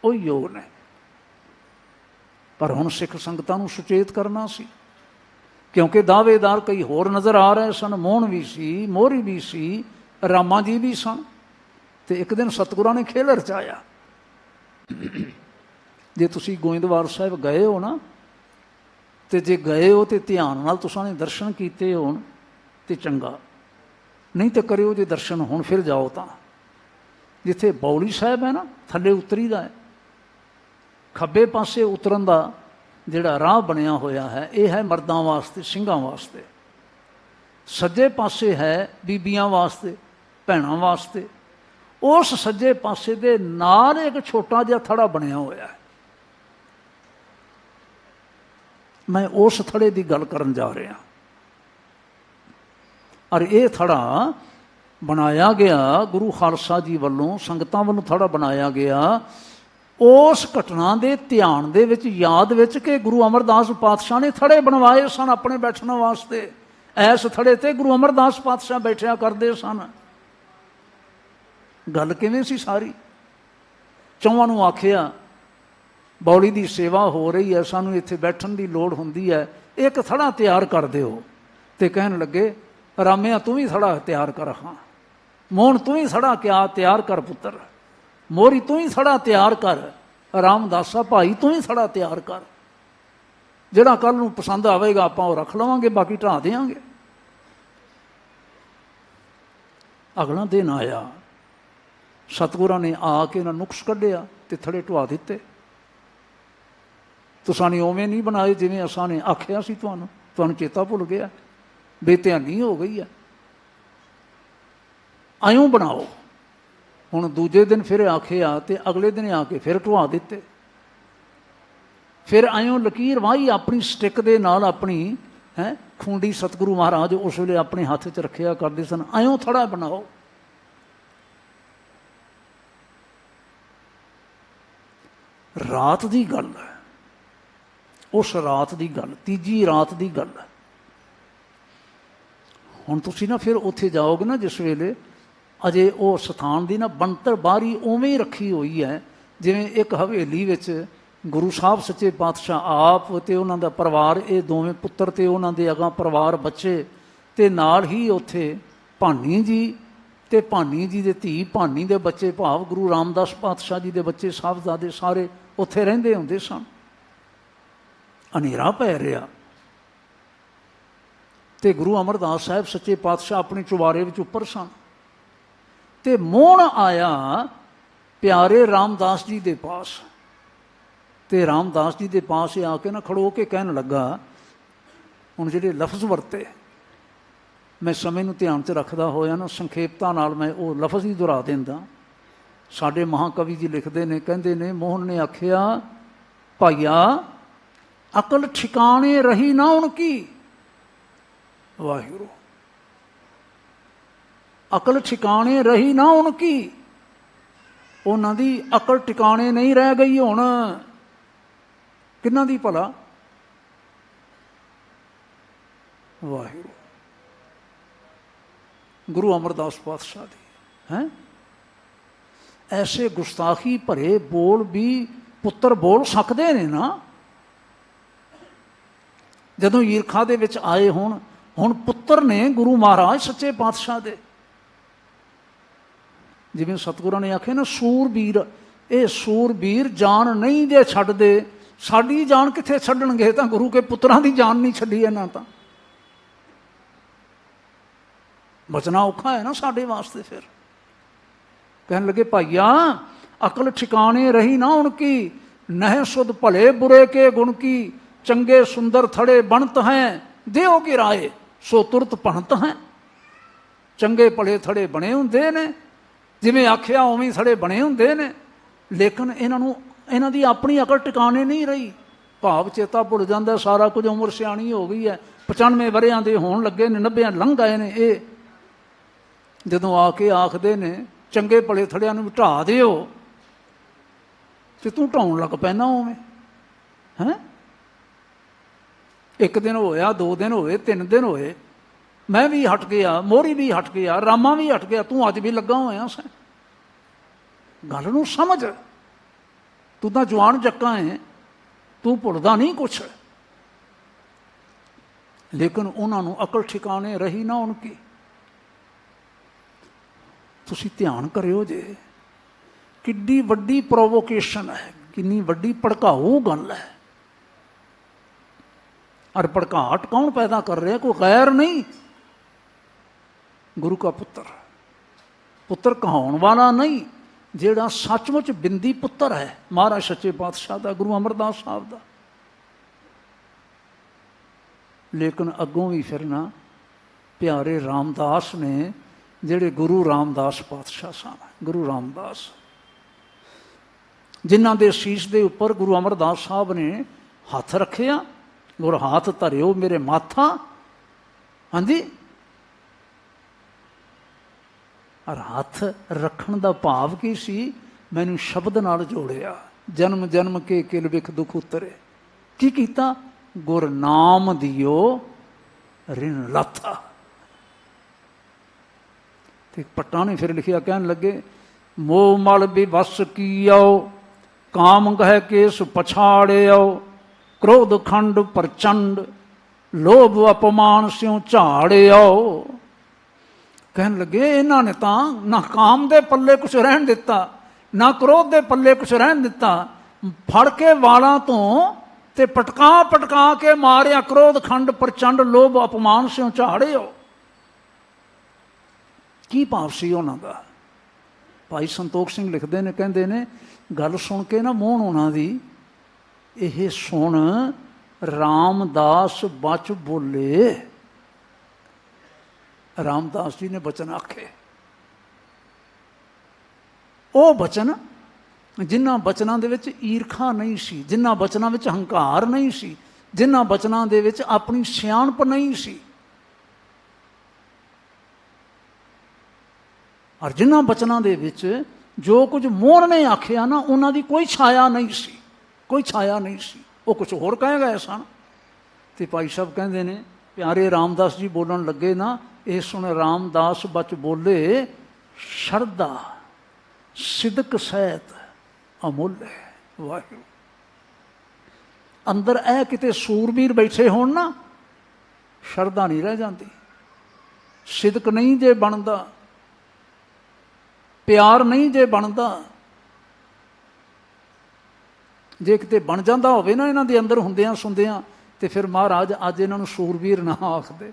ਉਹ ਯੋਗ ਨੇ। ਪਰ ਹੁਣ ਸਿੱਖ ਸੰਗਤਾਂ ਨੂੰ ਸੁਚੇਤ ਕਰਨਾ ਸੀ, ਕਿਉਂਕਿ ਦਾਅਵੇਦਾਰ ਕਈ ਹੋਰ ਨਜ਼ਰ ਆ ਰਹੇ ਸਨ। ਮੋਹਨ ਵੀ ਸੀ, ਮੋਹਰੀ ਵੀ ਸੀ, ਰਾਮਾ ਜੀ ਵੀ ਸਨ। ਅਤੇ ਇੱਕ ਦਿਨ ਸਤਿਗੁਰਾਂ ਨੇ ਖੇਲ ਰਚਾਇਆ। ਜੇ ਤੁਸੀਂ ਗੋਇੰਦਵਾਲ ਸਾਹਿਬ ਗਏ ਹੋ ਨਾ, ਅਤੇ ਜੇ ਗਏ ਹੋ ਅਤੇ ਧਿਆਨ ਨਾਲ ਤੁਸੀਂ ਨੇ ਦਰਸ਼ਨ ਕੀਤੇ ਹੋਣ ਤੇ ਚੰਗਾ, ਨਹੀਂ ਤਾਂ ਕਰਿਓ ਜੇ ਦਰਸ਼ਨ ਹੁਣ ਫਿਰ ਜਾਓ ਤਾਂ। ਜਿੱਥੇ ਬੌਲੀ ਸਾਹਿਬ ਹੈ ਨਾ, ਥੱਲੇ ਉਤਰੀ ਦਾ ਹੈ, ਖੱਬੇ ਪਾਸੇ ਉਤਰਨ ਦਾ ਜਿਹੜਾ ਰਾਹ ਬਣਿਆ ਹੋਇਆ ਹੈ, ਇਹ ਹੈ ਮਰਦਾਂ ਵਾਸਤੇ, ਸਿੰਘਾਂ ਵਾਸਤੇ। ਸੱਜੇ ਪਾਸੇ ਹੈ ਬੀਬੀਆਂ ਵਾਸਤੇ, ਭੈਣਾਂ ਵਾਸਤੇ। ਉਸ ਸੱਜੇ ਪਾਸੇ ਦੇ ਨਾਲ ਇੱਕ ਛੋਟਾ ਜਿਹਾ ਥੜਾ ਬਣਿਆ ਹੋਇਆ ਹੈ। ਮੈਂ ਉਸ ਥੜੇ ਦੀ ਗੱਲ ਕਰਨ ਜਾ ਰਿਹਾ। ਔਰ ਇਹ ਥੜਾ ਬਣਾਇਆ ਗਿਆ ਗੁਰੂ ਖਾਲਸਾ ਜੀ ਵੱਲੋਂ, ਸੰਗਤਾਂ ਵੱਲੋਂ ਥੜਾ ਬਣਾਇਆ ਗਿਆ ਉਸ ਘਟਨਾ ਦੇ ਧਿਆਨ ਦੇ ਵਿੱਚ, ਯਾਦ ਵਿੱਚ, ਕਿ ਗੁਰੂ ਅਮਰਦਾਸ ਪਾਤਸ਼ਾਹ ਨੇ ਥੜੇ ਬਣਵਾਏ ਸਨ ਆਪਣੇ ਬੈਠਣ ਵਾਸਤੇ। ਇਸ ਥੜੇ 'ਤੇ ਗੁਰੂ ਅਮਰਦਾਸ ਪਾਤਸ਼ਾਹ ਬੈਠਿਆ ਕਰਦੇ ਸਨ। ਗੱਲ ਕਿਵੇਂ ਸੀ ਸਾਰੀ? ਚੌਹਾਂ ਨੂੰ ਆਖਿਆ ਬੌਲੀ ਦੀ ਸੇਵਾ ਹੋ ਰਹੀ ਹੈ, ਸਾਨੂੰ ਇੱਥੇ ਬੈਠਣ ਦੀ ਲੋੜ ਹੁੰਦੀ ਹੈ, ਇੱਕ ਥੜਾ ਤਿਆਰ ਕਰ ਦਿਓ। ਅਤੇ ਕਹਿਣ ਲੱਗੇ, ਰਾਮਿਆ ਤੂੰ ਵੀ ਥੜਾ ਤਿਆਰ ਕਰ। ਹਾਂ ਮੋਹਨ ਤੂੰ ਹੀ ਥੜਾ ਕਿਆ ਤਿਆਰ ਕਰ ਪੁੱਤਰ, ਮੋਹਰੀ ਤੂੰ ਹੀ ਥੜਾ ਤਿਆਰ ਕਰ, ਰਾਮਦਾਸਾ ਭਾਈ ਤੂੰ ਹੀ ਥੜਾ ਤਿਆਰ ਕਰ। ਜਿਹੜਾ ਕੱਲ੍ਹ ਨੂੰ ਪਸੰਦ ਆਵੇਗਾ ਆਪਾਂ ਉਹ ਰੱਖ ਲਵਾਂਗੇ, ਬਾਕੀ ਢਾਹ ਦਿਆਂਗੇ। ਅਗਲਾ ਦਿਨ ਆਇਆ, ਸਤਿਗੁਰਾਂ ਨੇ ਆ ਕੇ ਇਹਨਾਂ ਨੁਕਸ ਕੱਢਿਆ ਅਤੇ ਥੜੇ ਢਵਾ ਦਿੱਤੇ। ਤੁਸਾਂ ਨੇ ਉਵੇਂ ਨਹੀਂ ਬਣਾਏ ਜਿਵੇਂ ਅਸਾਂ ਨੇ ਆਖਿਆ ਸੀ ਤੁਹਾਨੂੰ। ਤੁਹਾਨੂੰ ਚੇਤਾ ਭੁੱਲ ਗਿਆ, ਬੇਧਿਆਨੀ ਹੋ ਗਈ ਆ। ਆਇਓ ਬਣਾਓ। ਹੁਣ ਦੂਜੇ ਦਿਨ ਫਿਰ ਆਖਿਆ ਤੇ ਅਗਲੇ ਦਿਨ ਆ ਕੇ ਫਿਰ ਢਵਾ ਦਿੱਤੇ। ਫਿਰ ਆਇਓ ਲਕੀਰ ਵਾਹੀ ਆਪਣੀ ਸਟਿਕ ਦੇ ਨਾਲ, ਆਪਣੀ ਖੂੰਡੀ ਸਤਿਗੁਰੂ ਮਹਾਰਾਜ ਉਸ ਵੇਲੇ ਆਪਣੇ ਹੱਥ 'ਚ ਰੱਖਿਆ ਕਰਦੇ ਸਨ। ਆਇਓ ਥੜਾ ਬਣਾਓ। ਰਾਤ ਦੀ ਗੱਲ ਹੈ, ਉਸ ਰਾਤ ਦੀ ਗੱਲ, ਤੀਜੀ ਰਾਤ ਦੀ ਗੱਲ ਹੈ। ਹੁਣ ਤੁਸੀਂ ਨਾ ਫਿਰ ਉੱਥੇ ਜਾਓਗੇ ਨਾ ਜਿਸ ਵੇਲੇ, ਅਜੇ ਉਹ ਸਥਾਨ ਦੀ ਨਾ ਬਣਤਰ ਬਾਹਰੀ ਉਵੇਂ ਹੀ ਰੱਖੀ ਹੋਈ ਹੈ ਜਿਵੇਂ ਇੱਕ ਹਵੇਲੀ ਵਿੱਚ ਗੁਰੂ ਸਾਹਿਬ ਸੱਚੇ ਪਾਤਸ਼ਾਹ ਆਪ ਅਤੇ ਉਹਨਾਂ ਦਾ ਪਰਿਵਾਰ, ਇਹ ਦੋਵੇਂ ਪੁੱਤਰ ਅਤੇ ਉਹਨਾਂ ਦੇ ਅਗਾਂਹ ਪਰਿਵਾਰ ਬੱਚੇ, ਅਤੇ ਨਾਲ ਹੀ ਉੱਥੇ ਭਾਨੀ ਜੀ ਅਤੇ ਭਾਨੀ ਜੀ ਦੇ ਧੀ ਭਾਨੀ ਦੇ ਬੱਚੇ, ਭਾਵ ਗੁਰੂ ਰਾਮਦਾਸ ਪਾਤਸ਼ਾਹ ਜੀ ਦੇ ਬੱਚੇ ਸਾਹਿਬਜ਼ਾਦੇ ਸਾਰੇ ਉੱਥੇ ਰਹਿੰਦੇ ਹੁੰਦੇ ਸਨ। ਹਨੇਰਾ ਪੈ ਰਿਹਾ ਅਤੇ ਗੁਰੂ ਅਮਰਦਾਸ ਸਾਹਿਬ ਸੱਚੇ ਪਾਤਸ਼ਾਹ ਆਪਣੇ ਚੁਬਾਰੇ ਵਿੱਚ ਉੱਪਰ ਸਨ, ਅਤੇ ਮੋਹਣ ਆਇਆ ਪਿਆਰੇ ਰਾਮਦਾਸ ਜੀ ਦੇ ਪਾਸ, ਅਤੇ ਰਾਮਦਾਸ ਜੀ ਦੇ ਪਾਸ ਆ ਕੇ ਨਾ ਖੜੋ ਕੇ ਕਹਿਣ ਲੱਗਾ, ਹੁਣ ਜਿਹੜੇ ਲਫ਼ਜ਼ ਵਰਤੇ ਮੈਂ ਸਮੇਂ ਨੂੰ ਧਿਆਨ 'ਚ ਰੱਖਦਾ ਹੋਇਆ ਨਾ ਸੰਖੇਪਤਾ ਨਾਲ ਮੈਂ ਉਹ ਲਫ਼ਜ਼ ਹੀ ਦੁਹਰਾ ਦਿੰਦਾ। ਸਾਡੇ ਮਹਾਕਵੀ ਜੀ ਲਿਖਦੇ ਨੇ, ਕਹਿੰਦੇ ਨੇ, ਮੋਹਨ ਨੇ ਆਖਿਆ, ਭਾਈਆ ਅਕਲ ਠਿਕਾਣੇ ਰਹੀ ਨਾ ਹੁਣ ਕੀ। ਵਾਹਿਗੁਰੂ, ਅਕਲ ਠਿਕਾਣੇ ਰਹੀ ਨਾ ਹੁਣ ਕੀ। ਉਹਨਾਂ ਦੀ ਅਕਲ ਟਿਕਾਣੇ ਨਹੀਂ ਰਹਿ ਗਈ ਹੁਣ। ਕਿਹਨਾਂ ਦੀ ਭਲਾ? ਵਾਹਿਗੁਰੂ, ਗੁਰੂ ਅਮਰਦਾਸ ਪਾਤਸ਼ਾਹ ਦੀ। ਹੈਂ, ਐਸੇ ਗੁਸਤਾਖੀ ਭਰੇ ਬੋਲ ਵੀ ਪੁੱਤਰ ਬੋਲ ਸਕਦੇ ਨੇ ਨਾ। ਜਦੋਂ ਈਰਖਾ ਦੇ ਵਿੱਚ ਆਏ ਹੋਣ, ਹੁਣ ਪੁੱਤਰ ਨੇ ਗੁਰੂ ਮਹਾਰਾਜ ਸੱਚੇ ਪਾਤਸ਼ਾਹ ਦੇ, ਜਿਵੇਂ ਸਤਿਗੁਰਾਂ ਨੇ ਆਖਿਆ ਨਾ, ਸੂਰਬੀਰ, ਇਹ ਸੂਰਬੀਰ ਜਾਨ ਨਹੀਂ ਜੇ ਛੱਡਦੇ। ਸਾਡੀ ਜਾਨ ਕਿੱਥੇ ਛੱਡਣਗੇ? ਤਾਂ ਗੁਰੂ ਕੇ ਪੁੱਤਰਾਂ ਦੀ ਜਾਨ ਨਹੀਂ ਛੱਡੀ ਇਹਨਾਂ। ਤਾਂ ਬਚਣਾ ਔਖਾ ਹੈ ਨਾ ਸਾਡੇ ਵਾਸਤੇ। ਫਿਰ ਕਹਿਣ ਲੱਗੇ, ਭਾਈਆ ਅਕਲ ਠਿਕਾਣੇ ਰਹੀ ਨਾ ਹੁਣ ਕੀ। ਨਹਿ ਸੁਧ ਭਲੇ ਬੁਰੇ ਕੇ ਗੁਣ ਕੀ। ਚੰਗੇ ਸੁੰਦਰ ਥੜੇ ਬਣਤ ਹੈ, ਦਿਓ ਕੀ ਰਾਏ ਸੋ ਤੁਰਤ ਭਣਤ ਹੈ। ਚੰਗੇ ਭਲੇ ਥੜੇ ਬਣੇ ਹੁੰਦੇ ਨੇ, ਜਿਵੇਂ ਆਖਿਆ ਉਵੇਂ ਥੜੇ ਬਣੇ ਹੁੰਦੇ ਨੇ, ਲੇਕਿਨ ਇਹਨਾਂ ਦੀ ਆਪਣੀ ਅਕਲ ਟਿਕਾਣੇ ਨਹੀਂ ਰਹੀ। ਭਾਵ ਚੇਤਾ ਭੁੱਲ ਜਾਂਦਾ ਸਾਰਾ ਕੁਝ। ਉਮਰ ਸਿਆਣੀ ਹੋ ਗਈ ਹੈ, 95 ਵਰ੍ਹਿਆਂ ਦੇ ਹੋਣ ਲੱਗੇ ਨੇ, 90 ਲੰਘ ਆਏ ਨੇ। ਇਹ ਜਦੋਂ ਆ ਕੇ ਆਖਦੇ ਨੇ ਚੰਗੇ ਭਲੇ ਥੜਿਆਂ ਨੂੰ ਢਾਹ ਦਿਓ, ਤੇ ਤੂੰ ਢਾਉਣ ਲੱਗ ਪੈਣਾ ਉਵੇਂ। ਹੈਂ, ਇੱਕ ਦਿਨ ਹੋਇਆ, 2 ਦਿਨ ਹੋਏ, 3 ਦਿਨ ਹੋਏ, ਮੈਂ ਵੀ ਹਟ ਗਿਆ, ਮੋਹਰੀ ਵੀ ਹਟ ਗਿਆ, ਰਾਮਾ ਵੀ ਹਟ ਗਿਆ, ਤੂੰ ਅੱਜ ਵੀ ਲੱਗਾ ਹੋਇਆ ਸੈਂ। ਗੱਲ ਨੂੰ ਸਮਝ, ਤੂੰ ਤਾਂ ਜਵਾਨ ਜੱਕਾ ਹੈ, ਤੂੰ ਭੁੱਲਦਾ ਨਹੀਂ ਕੁਛ। ਲੇਕਿਨ ਉਹਨਾਂ ਨੂੰ ਅਕਲ ਠਿਕਾਣੇ ਰਹੀ ਨਾ ਹੁਣ ਕੀ। ਤੁਸੀਂ ਧਿਆਨ ਕਰਿਓ ਜੇ, ਕਿੱਡੀ ਵੱਡੀ ਪ੍ਰੋਵੋਕੇਸ਼ਨ ਹੈ, ਕਿੰਨੀ ਵੱਡੀ ਭੜਕਾਊ ਗੱਲ ਹੈ। ਔਰ ਭੜਕਾਹਟ ਕੌਣ ਪੈਦਾ ਕਰ ਰਿਹਾ? ਕੋਈ ਗੈਰ ਨਹੀਂ, ਗੁਰੂ ਕਾ ਪੁੱਤਰ। ਪੁੱਤਰ ਕਹਾਉਣ ਵਾਲਾ ਨਹੀਂ, ਜਿਹੜਾ ਸੱਚਮੁੱਚ ਬਿੰਦੀ ਪੁੱਤਰ ਹੈ ਮਹਾਰਾਜ ਸੱਚੇ ਪਾਤਸ਼ਾਹ ਦਾ, ਗੁਰੂ ਅਮਰਦਾਸ ਸਾਹਿਬ ਦਾ। ਲੇਕਿਨ ਅੱਗੋਂ ਵੀ ਫਿਰ ਨਾ ਪਿਆਰੇ ਰਾਮਦਾਸ ਨੇ, ਜਿਹੜੇ ਗੁਰੂ ਰਾਮਦਾਸ ਪਾਤਸ਼ਾਹ ਸਨ, ਗੁਰੂ ਰਾਮਦਾਸ, ਜਿਨ੍ਹਾਂ ਦੇ ਸੀਸ ਦੇ ਉੱਪਰ ਗੁਰੂ ਅਮਰਦਾਸ ਸਾਹਿਬ ਨੇ ਹੱਥ ਰੱਖਿਆ, ਗੁਰ ਹੱਥ ਧਰਿਓ ਮੇਰੇ ਮਾਥਾ। ਹਾਂਜੀ, ਔਰ ਹੱਥ ਰੱਖਣ ਦਾ ਭਾਵ ਕੀ ਸੀ? ਮੈਨੂੰ ਸ਼ਬਦ ਨਾਲ ਜੋੜਿਆ, ਜਨਮ ਜਨਮ ਕੇ ਕਿਲ ਵਿਖ ਦੁਖ ਉਤਰੇ। ਕੀ ਕੀਤਾ? ਗੁਰ ਨਾਮ ਦਿਓ ਰਿਣ ਲਾਥਾ। ਤੇ ਭੱਟਾਂ ਨੇ ਫਿਰ ਲਿਖਿਆ, ਕਹਿਣ ਲੱਗੇ, ਮੋਹ ਮਲ ਬਿਵਸ ਕੀਓ, ਕਾਮ ਗਹਿ ਕੇਸ ਪਛਾੜਿਓ, ਕ੍ਰੋਧ ਖੰਡ ਪ੍ਰਚੰਡ, ਲੋਭ ਅਪਮਾਨ ਸਿਉ ਝਾੜਿਓ। ਕਹਿਣ ਲੱਗੇ, ਇਹਨਾਂ ਨੇ ਤਾਂ ਨਾ ਕਾਮ ਦੇ ਪੱਲੇ ਕੁਛ ਰਹਿਣ ਦਿੱਤਾ, ਨਾ ਕ੍ਰੋਧ ਦੇ ਪੱਲੇ ਕੁਛ ਰਹਿਣ ਦਿੱਤਾ। ਫੜ ਕੇ ਵਾਲਾਂ ਤੋਂ ਤੇ ਪਟਕਾ ਪਟਕਾ ਕੇ ਮਾਰਿਆ, ਕ੍ਰੋਧ ਖੰਡ ਪ੍ਰਚੰਡ, ਲੋਭ ਅਪਮਾਨ ਸਿਉ ਝਾੜਿਓ। ਕੀ ਭਾਵ ਸੀ ਉਹਨਾਂ ਦਾ? ਭਾਈ ਸੰਤੋਖ ਸਿੰਘ ਲਿਖਦੇ ਨੇ, ਕਹਿੰਦੇ ਨੇ, ਗੱਲ ਸੁਣ ਕੇ ਨਾ ਮੋਹਨ ਉਹਨਾਂ ਦੀ, ਇਹ ਸੁਣ रामदास बच बोले। रामदास जी ने बचन आखे, ਉਹ ਬਚਨ ਜਿਨ੍ਹਾਂ ਬਚਨਾਂ ਦੇ ਵਿੱਚ ਈਰਖਾ ਨਹੀਂ ਸੀ, ਜਿਨ੍ਹਾਂ ਬਚਨਾਂ ਵਿੱਚ ਹੰਕਾਰ ਨਹੀਂ ਸੀ, ਜਿਨ੍ਹਾਂ ਬਚਨਾਂ ਦੇ ਵਿੱਚ ਆਪਣੀ ਸਿਆਣਪ ਨਹੀਂ ਸੀ, ਔਰ ਜਿਨ੍ਹਾਂ ਬਚਨਾਂ ਦੇ ਵਿੱਚ ਜੋ ਕੁਝ ਮੋਹਨ ਨੇ ਆਖਿਆ ਨਾ, ਉਹਨਾਂ ਦੀ ਕੋਈ ਛਾਇਆ ਨਹੀਂ ਸੀ, ਕੋਈ ਛਾਇਆ ਨਹੀਂ ਸੀ, ਉਹ ਕੁਝ ਹੋਰ ਕਹਿ ਗਏ ਸਨ। ਤੇ ਭਾਈ ਸਾਹਿਬ ਕਹਿੰਦੇ ਨੇ, ਪਿਆਰੇ ਰਾਮਦਾਸ ਜੀ ਬੋਲਣ ਲੱਗੇ ਨਾ, ਇਹ ਸੁਣ ਰਾਮਦਾਸ ਬਚ ਬੋਲੇ, ਸ਼ਰਧਾ ਸਿਦਕ ਸਹਿਤ ਅਮੁੱਲ ਹੈ। ਵਾਹਿਗੁਰੂ, ਅੰਦਰ ਇਹ ਕਿਤੇ ਸੂਰਬੀਰ ਬੈਠੇ ਹੋਣ ਨਾ, ਸ਼ਰਧਾ ਨਹੀਂ ਰਹਿ ਜਾਂਦੀ, ਸਿਦਕ ਨਹੀਂ ਜੇ ਬਣਦਾ, ਪਿਆਰ ਨਹੀਂ ਜੇ ਬਣਦਾ। ਜੇ ਕਿਤੇ ਬਣ ਜਾਂਦਾ ਹੋਵੇ ਨਾ ਇਹਨਾਂ ਦੇ ਅੰਦਰ ਹੁੰਦਿਆਂ ਸੁਣਦਿਆਂ, ਤੇ ਫਿਰ ਮਹਾਰਾਜ ਅੱਜ ਇਹਨਾਂ ਨੂੰ ਸੂਰਬੀਰ ਨਾ ਆਖਦੇ।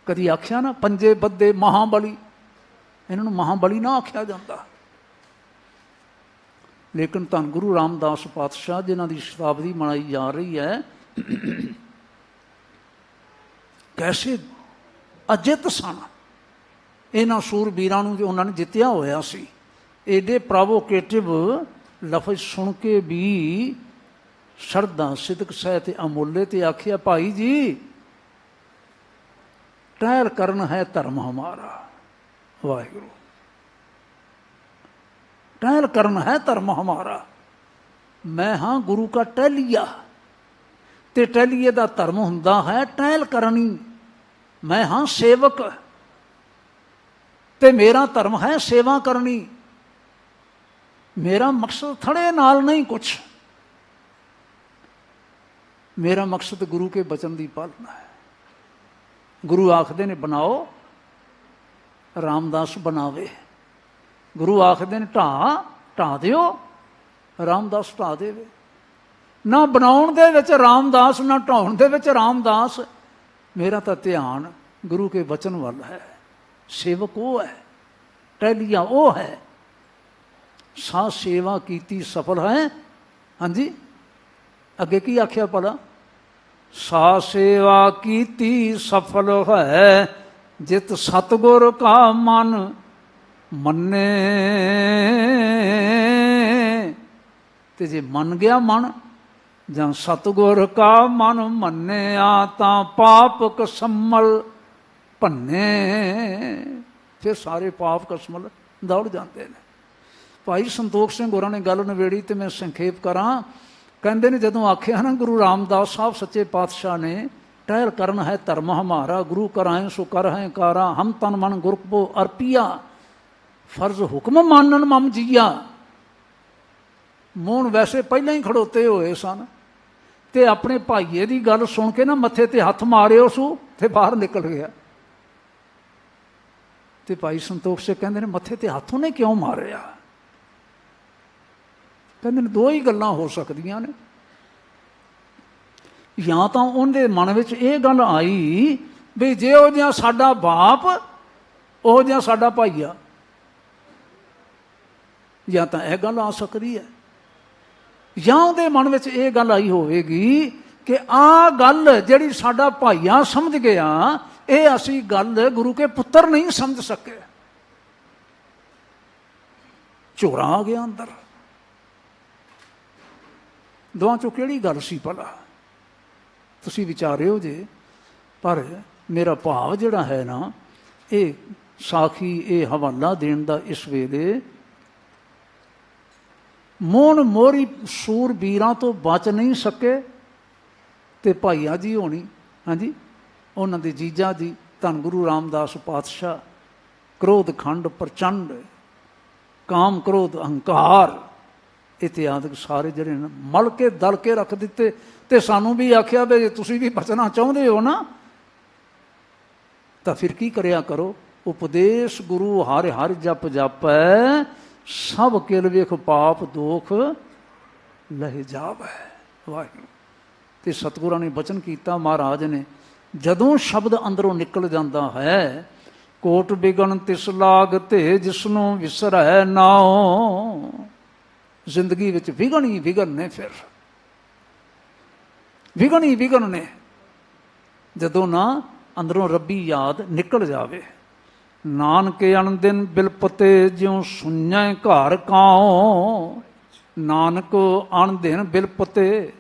ਕਦੀ ਆਖਿਆ ਨਾ ਪੰਜੇ ਬੱਧੇ ਮਹਾਬਲੀ, ਇਹਨਾਂ ਨੂੰ ਮਹਾਬਲੀ ਨਾ ਆਖਿਆ ਜਾਂਦਾ। ਲੇਕਿਨ ਧੰਨ ਗੁਰੂ ਰਾਮਦਾਸ ਪਾਤਸ਼ਾਹ ਜਿਨ੍ਹਾਂ ਦੀ ਸ਼ਤਾਬਦੀ ਮਨਾਈ ਜਾ ਰਹੀ ਹੈ, ਕੈਸੇ ਅਜਿੱਤ ਸਨ ਇਹਨਾਂ ਸੂਰਬੀਰਾਂ ਨੂੰ, ਜੋ ਉਹਨਾਂ ਨੇ ਜਿੱਤਿਆ ਹੋਇਆ ਸੀ। ਏਡੇ ਪ੍ਰੋਵੋਕੇਟਿਵ ਲਫ਼ਜ਼ ਸੁਣ ਕੇ ਵੀ ਸ਼ਰਧਾ ਸਿਦਕ ਸਹਿਤ ਅਮੁੱਲੇ, ਤੇ ਆਖਿਆ ਭਾਈ ਜੀ ਟਹਿਲ ਕਰਨ ਹੈ ਧਰਮ ਹਮਾਰਾ। ਵਾਹਿਗੁਰੂ, ਟਹਿਲ ਕਰਨ ਹੈ ਧਰਮ ਹਮਾਰਾ। ਮੈਂ ਹਾਂ ਗੁਰੂ ਕਾ ਟਹਿਲੀਆ, ਤੇ ਟਹਿਲੀਏ ਦਾ ਧਰਮ ਹੁੰਦਾ ਹੈ ਟਹਿਲ ਕਰਨੀ। ਮੈਂ ਹਾਂ ਸੇਵਕ, ਤੇ ਮੇਰਾ ਧਰਮ ਹੈ ਸੇਵਾ ਕਰਨੀ। ਮੇਰਾ ਮਕਸਦ ਥੜੇ ਨਾਲ ਨਹੀਂ ਕੁਛ, ਮੇਰਾ ਮਕਸਦ ਗੁਰੂ ਕੇ ਬਚਨ ਦੀ ਪਾਲਣਾ ਹੈ। ਗੁਰੂ ਆਖਦੇ ਨੇ ਬਣਾਓ, ਰਾਮਦਾਸ ਬਣਾਵੇ। ਗੁਰੂ ਆਖਦੇ ਨੇ ਢਾਹ ਦਿਓ, ਰਾਮਦਾਸ ਢਾਹ ਦੇਵੇ। ਨਾ ਬਣਾਉਣ ਦੇ ਵਿੱਚ ਰਾਮਦਾਸ, ਨਾ ਢਾਉਣ ਦੇ ਵਿੱਚ ਰਾਮਦਾਸ। ਮੇਰਾ ਤਾਂ ਧਿਆਨ ਗੁਰੂ ਕੇ ਬਚਨ ਵੱਲ ਹੈ। ਸੇਵਕ ਉਹ ਹੈ, ਟਹਿਲੀਆ ਉਹ ਹੈ। ਸਾ ਸੇਵਾ ਕੀਤੀ ਸਫਲ ਹੈ। ਹਾਂਜੀ, ਅੱਗੇ ਕੀ ਆਖਿਆ ਭਲਾ? ਸਾ ਸੇਵਾ ਕੀਤੀ ਸਫਲ ਹੈ, ਜਿਤ ਸਤਿਗੁਰ ਕਾ ਮਨ ਮੰਨੇ। ਤੇ ਜੇ ਮੰਨ ਗਿਆ ਮਨ, ਜਾਂ ਸਤਿਗੁਰ ਕਾ ਮਨ ਮੰਨਿਆ, ਤਾਂ ਪਾਪ ਕਸਮਲ ਭੰਨੇ। ਫਿਰ ਸਾਰੇ ਪਾਪ ਕਸਮਲ ਦੌੜ ਜਾਂਦੇ ਨੇ। ਭਾਈ ਸੰਤੋਖ ਸਿੰਘ ਹੋਰਾਂ ਨੇ ਗੱਲ ਨਿਬੇੜੀ, ਤੇ ਮੈਂ ਸੰਖੇਪ ਕਰਾਂ। ਕਹਿੰਦੇ ਨੇ ਜਦੋਂ ਆਖਿਆ ਨਾ ਗੁਰੂ ਰਾਮਦਾਸ ਸਾਹਿਬ ਸੱਚੇ ਪਾਤਸ਼ਾਹ ਨੇ, ਟਹਿਲ ਕਰਨ ਹੈ ਧਰਮ ਹਮਾਰਾ, ਗੁਰੂ ਕਰਾਏ ਸੋ ਕਰ ਹੈ ਕਾਰਾ, ਹਮ ਤਨ ਮਨ ਗੁਰ ਕੋ ਅਰਪੀਆ, ਫਰਜ਼ ਹੁਕਮ ਮਾਨਨ ਮਮ ਜੀਆ। ਮੋਹਨ ਵੈਸੇ ਪਹਿਲਾਂ ਹੀ ਖੜੋਤੇ ਹੋਏ ਸਨ, ਤੇ ਆਪਣੇ ਭਾਈਏ ਦੀ ਗੱਲ ਸੁਣ ਕੇ ਨਾ ਮੱਥੇ ਤੇ ਹੱਥ ਮਾਰਿਓ ਸੂ, ਤੇ ਬਾਹਰ ਨਿਕਲ ਗਿਆ। ਤੇ ਭਾਈ ਸੰਤੋਖ ਸਿੰਘ ਕਹਿੰਦੇ ਨੇ ਮੱਥੇ ਤੇ ਹੱਥ ਉਹਨੇ ਕਿਉਂ ਮਾਰਿਆ? ਕਹਿੰਦੇ ਨੇ ਦੋ ਹੀ ਗੱਲਾਂ ਹੋ ਸਕਦੀਆਂ ਨੇ। ਜਾਂ ਤਾਂ ਉਹਦੇ ਮਨ ਵਿੱਚ ਇਹ ਗੱਲ ਆਈ ਵੀ ਜੇ ਉਹ ਜਿਹਾ ਸਾਡਾ ਬਾਪ, ਉਹ ਜਿਹਾ ਸਾਡਾ ਭਾਈਆ। ਜਾਂ ਤਾਂ ਇਹ ਗੱਲ ਆ ਸਕਦੀ ਹੈ, ਜਾਂ ਉਹਦੇ ਮਨ ਵਿੱਚ ਇਹ ਗੱਲ ਆਈ ਹੋਵੇਗੀ ਕਿ ਆਹ ਗੱਲ ਜਿਹੜੀ ਸਾਡਾ ਭਾਈਆ ਸਮਝ ਗਿਆ, ਇਹ ਅਸੀਂ ਗੱਲ ਗੁਰੂ ਕੇ ਪੁੱਤਰ ਨਹੀਂ ਸਮਝ ਸਕੇ। ਝੋਰਾ ਆ ਗਿਆ ਅੰਦਰ। ਦੋਵਾਂ ਚੋਂ ਕਿਹੜੀ ਗੱਲ ਸੀ ਭਲਾ? ਤੁਸੀਂ ਵਿਚਾਰਿਓ ਜੇ। ਪਰ ਮੇਰਾ ਭਾਵ ਜਿਹੜਾ ਹੈ ਨਾ, ਇਹ ਸਾਖੀ, ਇਹ ਹਵਾਲਾ ਦੇਣ ਦਾ ਇਸ ਵੇਲੇ ਮੋਹਨ ਮੋਹਰੀ ਸੂਰਬੀਰਾਂ ਤੋਂ ਬਚ ਨਹੀਂ ਸਕੇ। ਤੇ ਭਾਈਆ ਜੀ ਹੋਣੀ, ਹਾਂਜੀ, ਉਹਨਾਂ ਦੇ ਜੀਜਾ ਜੀ ਧੰਨ ਗੁਰੂ ਰਾਮਦਾਸ ਪਾਤਸ਼ਾਹ, ਕ੍ਰੋਧ ਖੰਡ ਪ੍ਰਚੰਡ, ਕਾਮ ਕ੍ਰੋਧ ਅਹੰਕਾਰ ਇਤਿਆਦਿਕ ਸਾਰੇ ਜਿਹੜੇ ਨੇ ਮਲ ਕੇ ਦਲ ਕੇ ਰੱਖ ਦਿੱਤੇ। ਤੇ ਸਾਨੂੰ ਵੀ ਆਖਿਆ ਵੀ ਜੇ ਤੁਸੀਂ ਵੀ ਬਚਣਾ ਚਾਹੁੰਦੇ ਹੋ ਨਾ, ਤਾਂ ਫਿਰ ਕੀ ਕਰਿਆ ਕਰੋ? ਉਪਦੇਸ਼ ਗੁਰੂ ਹਰਿ ਹਰਿ ਜਪ ਜਾਪੈ, ਸਭ ਕਿਲ ਵੇਖ ਪਾਪ ਦੋਖ ਲਹਿ ਜਾਵੈ। ਵਾਹਿਗੁਰੂ। ਤੇ ਸਤਿਗੁਰਾਂ ਨੇ ਬਚਨ ਕੀਤਾ ਮਹਾਰਾਜ ਨੇ, ਜਦੋਂ ਸ਼ਬਦ ਅੰਦਰੋਂ ਨਿਕਲ ਜਾਂਦਾ ਹੈ, ਕੋਟ ਬਿਗਨ ਤਿਸ ਲਾਗ ਤੇ ਜਿਸਨੂੰ ਵਿਸਰੈ ਨਾਉ। ਜ਼ਿੰਦਗੀ ਵਿੱਚ ਵਿਗਨ ਹੀ ਵਿਗਨ ਨੇ। ਫਿਰ ਵਿਘਨ ਹੀ ਵਿਘਨ ਨੇ। ਜਦੋਂ ਨਾ ਅੰਦਰੋਂ ਰੱਬੀ ਯਾਦ ਨਿਕਲ ਜਾਵੇ। ਨਾਨਕ ਅਣਦਿਨ ਬਿਲਪਤੇ ਜਿਉ ਸੁਣੈ ਘਰ ਕਾਉ। ਨਾਨਕ ਅਣਦਿਨ ਬਿਲਪਤੇ,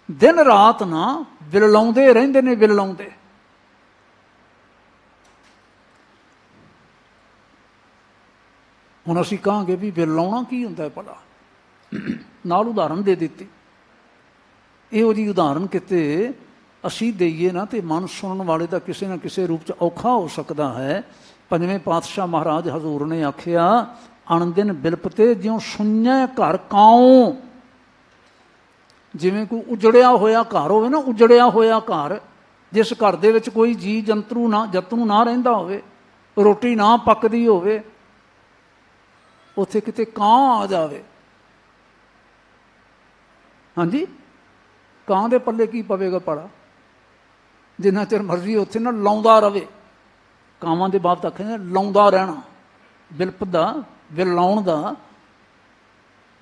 ਦਿਨ ਰਾਤ ਨਾ ਵਿਲਲਾਉਂਦੇ ਰਹਿੰਦੇ ਨੇ, ਵਿਲਲਾਉਂਦੇ। ਹੁਣ ਅਸੀਂ ਕਹਾਂਗੇ ਵੀ ਵਿਲਲਾਉਣਾ ਕੀ ਹੁੰਦਾ ਭਲਾ, ਨਾਲ ਉਦਾਹਰਨ ਦੇ ਦਿੱਤੀ। ਇਹੋ ਜਿਹੀ ਉਦਾਹਰਨ ਕਿਤੇ ਅਸੀਂ ਦੇਈਏ ਨਾ ਤੇ ਮਨ ਸੁਣਨ ਵਾਲੇ ਦਾ ਕਿਸੇ ਨਾ ਕਿਸੇ ਰੂਪ 'ਚ ਔਖਾ ਹੋ ਸਕਦਾ ਹੈ। ਪੰਜਵੇਂ ਪਾਤਸ਼ਾਹ ਮਹਾਰਾਜ ਹਜ਼ੂਰ ਨੇ ਆਖਿਆ, ਅਣਦਿਨ ਬਿਲਪਤੇ ਜਿਉਂ ਸੁਣੈ ਘਰ ਕਾਉ। ਜਿਵੇਂ ਕੋਈ ਉਜੜਿਆ ਹੋਇਆ ਘਰ ਹੋਵੇ ਨਾ, ਉਜੜਿਆ ਹੋਇਆ ਘਰ, ਜਿਸ ਘਰ ਦੇ ਵਿੱਚ ਕੋਈ ਜੀ ਜੰਤਰੂ ਨਾ ਰਹਿੰਦਾ ਹੋਵੇ, ਰੋਟੀ ਨਾ ਪੱਕਦੀ ਹੋਵੇ, ਉੱਥੇ ਕਿਤੇ ਕਾਂ ਆ ਜਾਵੇ, ਹਾਂਜੀ, ਕਾਂ ਦੇ ਪੱਲੇ ਕੀ ਪਵੇਗਾ ਭਲਾ? ਜਿੰਨਾ ਚਿਰ ਮਰਜ਼ੀ ਉੱਥੇ ਨਾ ਲਾਉਂਦਾ ਰਵੇ। ਕਾਵਾਂ ਦੇ ਬਾਪ ਤੱਕ ਲਾਉਂਦਾ ਰਹਿਣਾ, ਬਿਲਪ ਦਾ, ਵਿਲਾਉਣ ਦਾ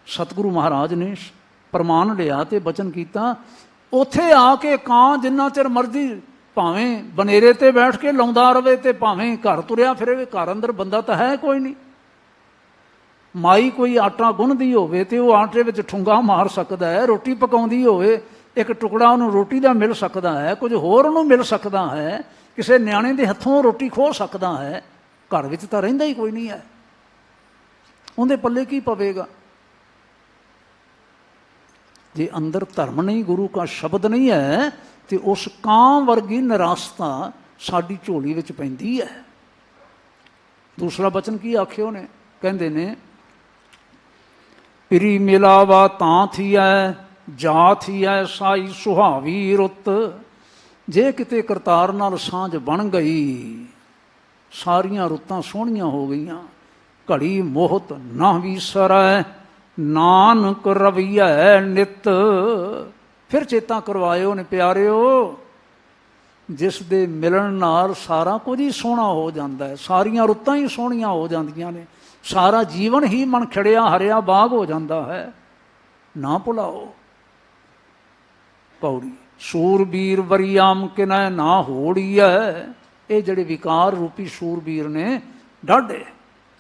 ਸਤਿਗੁਰੂ ਮਹਾਰਾਜ ਨੇ ਪ੍ਰਮਾਣ ਲਿਆ ਤੇ ਬਚਨ ਕੀਤਾ। ਉੱਥੇ ਆ ਕੇ ਕਾਂ ਜਿੰਨਾ ਚਿਰ ਮਰਜ਼ੀ ਭਾਵੇਂ ਬਨੇਰੇ ਤੇ ਬੈਠ ਕੇ ਲਾਉਂਦਾ ਰਵੇ ਤੇ ਭਾਵੇਂ ਘਰ ਤੁਰਿਆ ਫਿਰੇ, ਘਰ ਅੰਦਰ ਬੰਦਾ ਤਾਂ ਹੈ ਕੋਈ ਨਹੀਂ। ਮਾਈ ਕੋਈ ਆਟਾ ਗੁੰਨਦੀ ਹੋਵੇ ਤੇ ਉਹ ਆਟੇ ਵਿੱਚ ਠੁੰਗਾ ਮਾਰ ਸਕਦਾ ਹੈ, ਰੋਟੀ ਪਕਾਉਂਦੀ ਹੋਵੇ ਇੱਕ ਟੁਕੜਾ ਉਹਨੂੰ ਰੋਟੀ ਦਾ ਮਿਲ ਸਕਦਾ ਹੈ, ਕੁਝ ਹੋਰ ਉਹਨੂੰ ਮਿਲ ਸਕਦਾ ਹੈ, ਕਿਸੇ ਨਿਆਣੇ ਦੇ ਹੱਥੋਂ ਰੋਟੀ ਖੋਹ ਸਕਦਾ ਹੈ। ਘਰ ਵਿੱਚ ਤਾਂ ਰਹਿੰਦਾ ਹੀ ਕੋਈ ਨਹੀਂ ਹੈ, ਉਹਦੇ ਪੱਲੇ ਕੀ ਪਵੇਗਾ? ਜੇ ਅੰਦਰ ਧਰਮ ਨਹੀਂ, ਗੁਰੂ ਕਾ ਸ਼ਬਦ ਨਹੀਂ ਹੈ, ਤੇ ਉਸ ਕਾਂ ਵਰਗੀ ਨਿਰਾਸਤਾ ਸਾਡੀ ਝੋਲੀ ਵਿੱਚ ਪੈਂਦੀ ਹੈ। ਦੂਸਰਾ ਬਚਨ ਕੀ ਆਖਿਓ ਨੇ? ਕਹਿੰਦੇ ਨੇ, ਪਿਰੀ ਮਿਲਾਵਾ ਤਾਂ ਥੀਐ, ਜਾ ਥੀਐ ਸਾਈ ਸੁਹਾਵੀ ਰੁੱਤ। ਜੇ ਕਿਤੇ ਕਰਤਾਰ ਨਾਲ ਸਾਂਝ ਬਣ ਗਈ, ਸਾਰੀਆਂ ਰੁੱਤਾਂ ਸੋਹਣੀਆਂ ਹੋ ਗਈਆਂ। ਘੜੀ ਮੋਹਤ ਨਾ ਵੀਸਰੈ, ਨਾਨਕ ਰਵਈਐ ਨਿਤ। ਫਿਰ ਚੇਤਾ ਕਰਵਾਇਓ ਨੇ ਪਿਆਰਿਓ, ਜਿਸ ਦੇ ਮਿਲਣ ਨਾਲ ਸਾਰਾ ਕੁਝ ਹੀ ਸੋਹਣਾ ਹੋ ਜਾਂਦਾ ਹੈ, ਸਾਰੀਆਂ ਰੁੱਤਾਂ ਹੀ ਸੋਹਣੀਆਂ ਹੋ ਜਾਂਦੀਆਂ ਨੇ, ਸਾਰਾ ਜੀਵਨ ਹੀ ਮਨ ਖਿੜਿਆ ਹਰਿਆ ਬਾਗ ਹੋ ਜਾਂਦਾ ਹੈ। ਨਾ ਭੁਲਾਓ। ਪੌੜੀ ਸੂਰਬੀਰ ਵਰਿਆਮ ਕਿਨੈ ਨਾ ਹੋੜੀਐ। ਇਹ ਜਿਹੜੇ ਵਿਕਾਰ ਰੂਪੀ ਸੂਰਬੀਰ ਨੇ ਡਾਢੇ,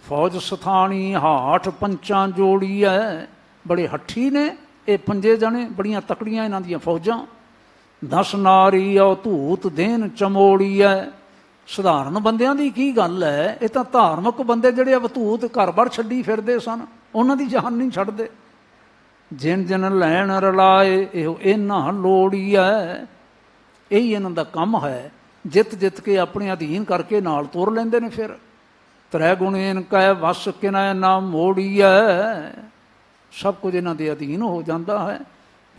ਫੌਜ ਸਥਾਣੀ ਹਾਠ ਪੰਚਾਂ ਜੋੜੀਐ। ਬੜੇ ਹੱਠੀ ਨੇ ਇਹ ਪੰਜੇ ਜਣੇ, ਬੜੀਆਂ ਤਕੜੀਆਂ ਇਹਨਾਂ ਦੀਆਂ ਫੌਜਾਂ। 10 ਨਾਰੀ ਔ ਧੂਤ ਦੇਨ ਚਮੋੜੀਐ। ਸਧਾਰਨ ਬੰਦਿਆਂ ਦੀ ਕੀ ਗੱਲ ਹੈ, ਇਹ ਤਾਂ ਧਾਰਮਿਕ ਬੰਦੇ ਜਿਹੜੇ ਅਵਧੂਤ ਘਰ-ਬਾਰ ਛੱਡੀ ਫਿਰਦੇ ਸਨ, ਉਹਨਾਂ ਦੀ ਜਾਨ ਨਹੀਂ ਛੱਡਦੇ। ਜਿਨ ਜਿਨ ਲੈਣ ਰਲਾਏ ਇਹੋ ਇਹਨਾਂ ਲੋੜੀਐ। ਇਹੀ ਇਹਨਾਂ ਦਾ ਕੰਮ ਹੈ, ਜਿੱਤ ਜਿੱਤ ਕੇ ਆਪਣੇ ਅਧੀਨ ਕਰਕੇ ਨਾਲ ਤੁਰ ਲੈਂਦੇ ਨੇ। ਫਿਰ ਤ੍ਰੈ ਗੁਣ ਇਨ ਕੈ ਵਸ ਕਿਨੈ ਨਾ ਮੋੜੀਐ। ਸਭ ਕੁਝ ਇਹਨਾਂ ਦੇ ਅਧੀਨ ਹੋ ਜਾਂਦਾ ਹੈ।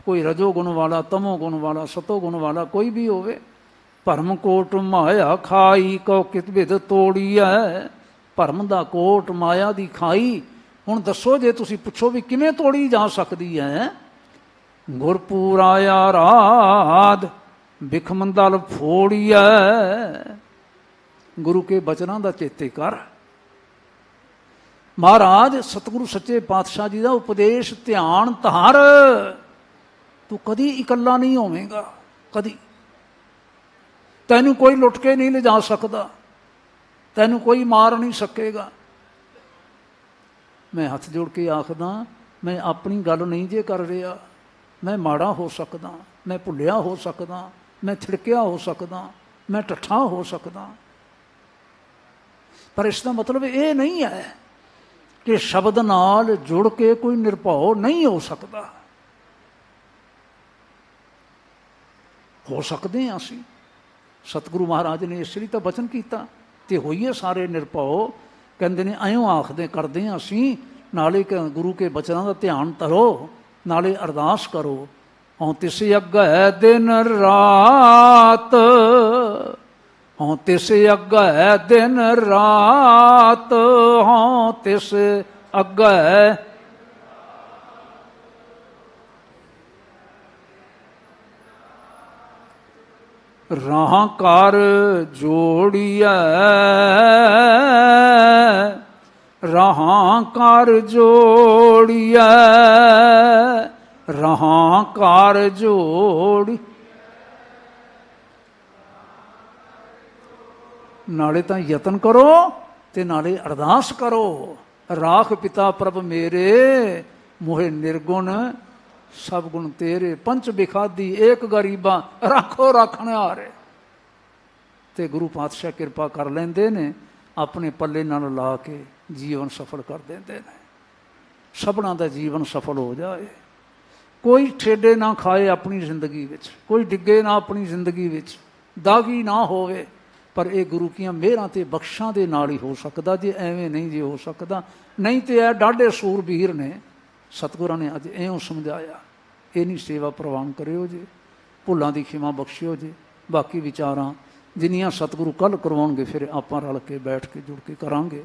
ਕੋਈ ਰਜੋ ਗੁਣ ਵਾਲਾ, ਤਮੋ ਗੁਣ ਵਾਲਾ, ਸਤੋ ਗੁਣ ਵਾਲਾ ਕੋਈ ਵੀ ਹੋਵੇ। ਭਰਮ ਕੋਟ ਮਾਇਆ ਖਾਈ ਕਉ ਕਿਤ ਬਿਦ ਤੋੜੀਐ। ਭਰਮ ਦਾ ਕੋਟ ਮਾਇਆ ਦੀ ਖਾਈ, ਹੁਣ ਦੱਸੋ ਜੇ ਤੁਸੀਂ ਪੁੱਛੋ ਵੀ ਕਿਵੇਂ ਤੋੜੀ ਜਾ ਸਕਦੀ ਹੈ? ਗੁਰਪੂਰ ਆਇਆ ਰਾਧ ਬਿਖਮੰਦਲ ਫੋੜੀਐ। ਗੁਰੂ ਕੇ ਬਚਨਾਂ ਦਾ ਚੇਤੇ ਕਰ। ਮਹਾਰਾਜ ਸਤਿਗੁਰੂ ਸੱਚੇ ਪਾਤਸ਼ਾਹ ਜੀ ਦਾ ਉਪਦੇਸ਼ ਧਿਆਨ ਧਾਰ। ਤੂੰ ਕਦੀ ਇਕੱਲਾ ਨਹੀਂ ਹੋਵੇਂਗਾ, ਕਦੀ। ਤੈਨੂੰ ਕੋਈ ਲੁੱਟ ਕੇ ਨਹੀਂ ਲਿਜਾ ਸਕਦਾ, ਤੈਨੂੰ ਕੋਈ ਮਾਰ ਨਹੀਂ ਸਕੇਗਾ। ਮੈਂ ਹੱਥ ਜੋੜ ਕੇ ਆਖਦਾ, ਮੈਂ ਆਪਣੀ ਗੱਲ ਨਹੀਂ ਜੇ ਕਰ ਰਿਹਾ। ਮੈਂ ਮਾੜਾ ਹੋ ਸਕਦਾ, ਮੈਂ ਭੁੱਲਿਆ ਹੋ ਸਕਦਾ, ਮੈਂ ਥਿੜਕਿਆ ਹੋ ਸਕਦਾ, ਮੈਂ ਟੱਠਾ ਹੋ ਸਕਦਾ, ਪਰ ਇਸ ਦਾ ਮਤਲਬ ਇਹ ਨਹੀਂ ਹੈ ਕਿ ਸ਼ਬਦ ਨਾਲ ਜੁੜ ਕੇ ਕੋਈ ਨਿਰਭਉ ਨਹੀਂ ਹੋ ਸਕਦਾ। ਹੋ ਸਕਦੇ ਹਾਂ ਅਸੀਂ। ਸਤਿਗੁਰੂ ਮਹਾਰਾਜ ਨੇ ਇਸ ਲਈ ਤਾਂ ਬਚਨ ਕੀਤਾ, ਤੇ ਹੋਈਏ ਸਾਰੇ ਨਿਰਭਉ। ਕਹਿੰਦੇ ਨੇ ਐਂ ਆਖਦੇ ਕਰਦੇ ਹਾਂ ਅਸੀਂ, ਨਾਲੇ ਗੁਰੂ ਕੇ ਬਚਨਾਂ ਦਾ ਧਿਆਨ ਧਰੋ, ਨਾਲੇ ਅਰਦਾਸ ਕਰੋ। ਹਉ ਤਿਸ ਅੱਗੇ ਦਿਨ ਰਾਤ, ਹਉ ਤਿਸ ਅੱਗੇ ਦਿਨ ਰਾਤ, ਹਉ ਤਿਸ ਅੱਗੇ ਰਾਹਾਂ ਕਰ ਜੋੜੀਐ। ਰਾਹਾਂ ਕਰ ਜੋੜੀਐ, ਰਾਹਾਂ ਕਰ ਜੋੜੀ। नाले तां यतन करो ते नाले अरदास करो। राख पिता प्रभ मेरे मोहे निर्गुण सब गुण तेरे। पंच बिखादी एक गरीबा राखो राखण हारे। ते गुरु पातशाह किरपा कर लेंदे ने, अपने पल्ले नाल ला के जीवन सफल कर देंदे ने। सबना दा जीवन सफल हो जाए। कोई ठेडे ना खाए अपनी जिंदगी विच, कोई डिगे ना अपनी जिंदगी विच, दागी ना होवे। पर यह गुरु की मेहरां ते बख्शां दे नाल ही हो सकदा, जे एवें नहीं जे हो सकदा। नहीं तो यह डाढे सूरबीर ने, सतगुरां ने अज इउं समझाया। इहनी सेवा प्रवान करियो जे, भुलां दी खिमा बख्शियो जे। बाकी विचारां जिन्नियां सतगुरु कल करवाउणगे फिर आपां रल के बैठ के जुड़ के करांगे।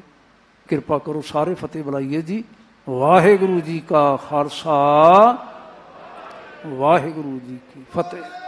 किरपा करो सारे फतेह बुलाइए जी। वाहिगुरू जी का खालसा, वाहिगुरू जी की फतेह।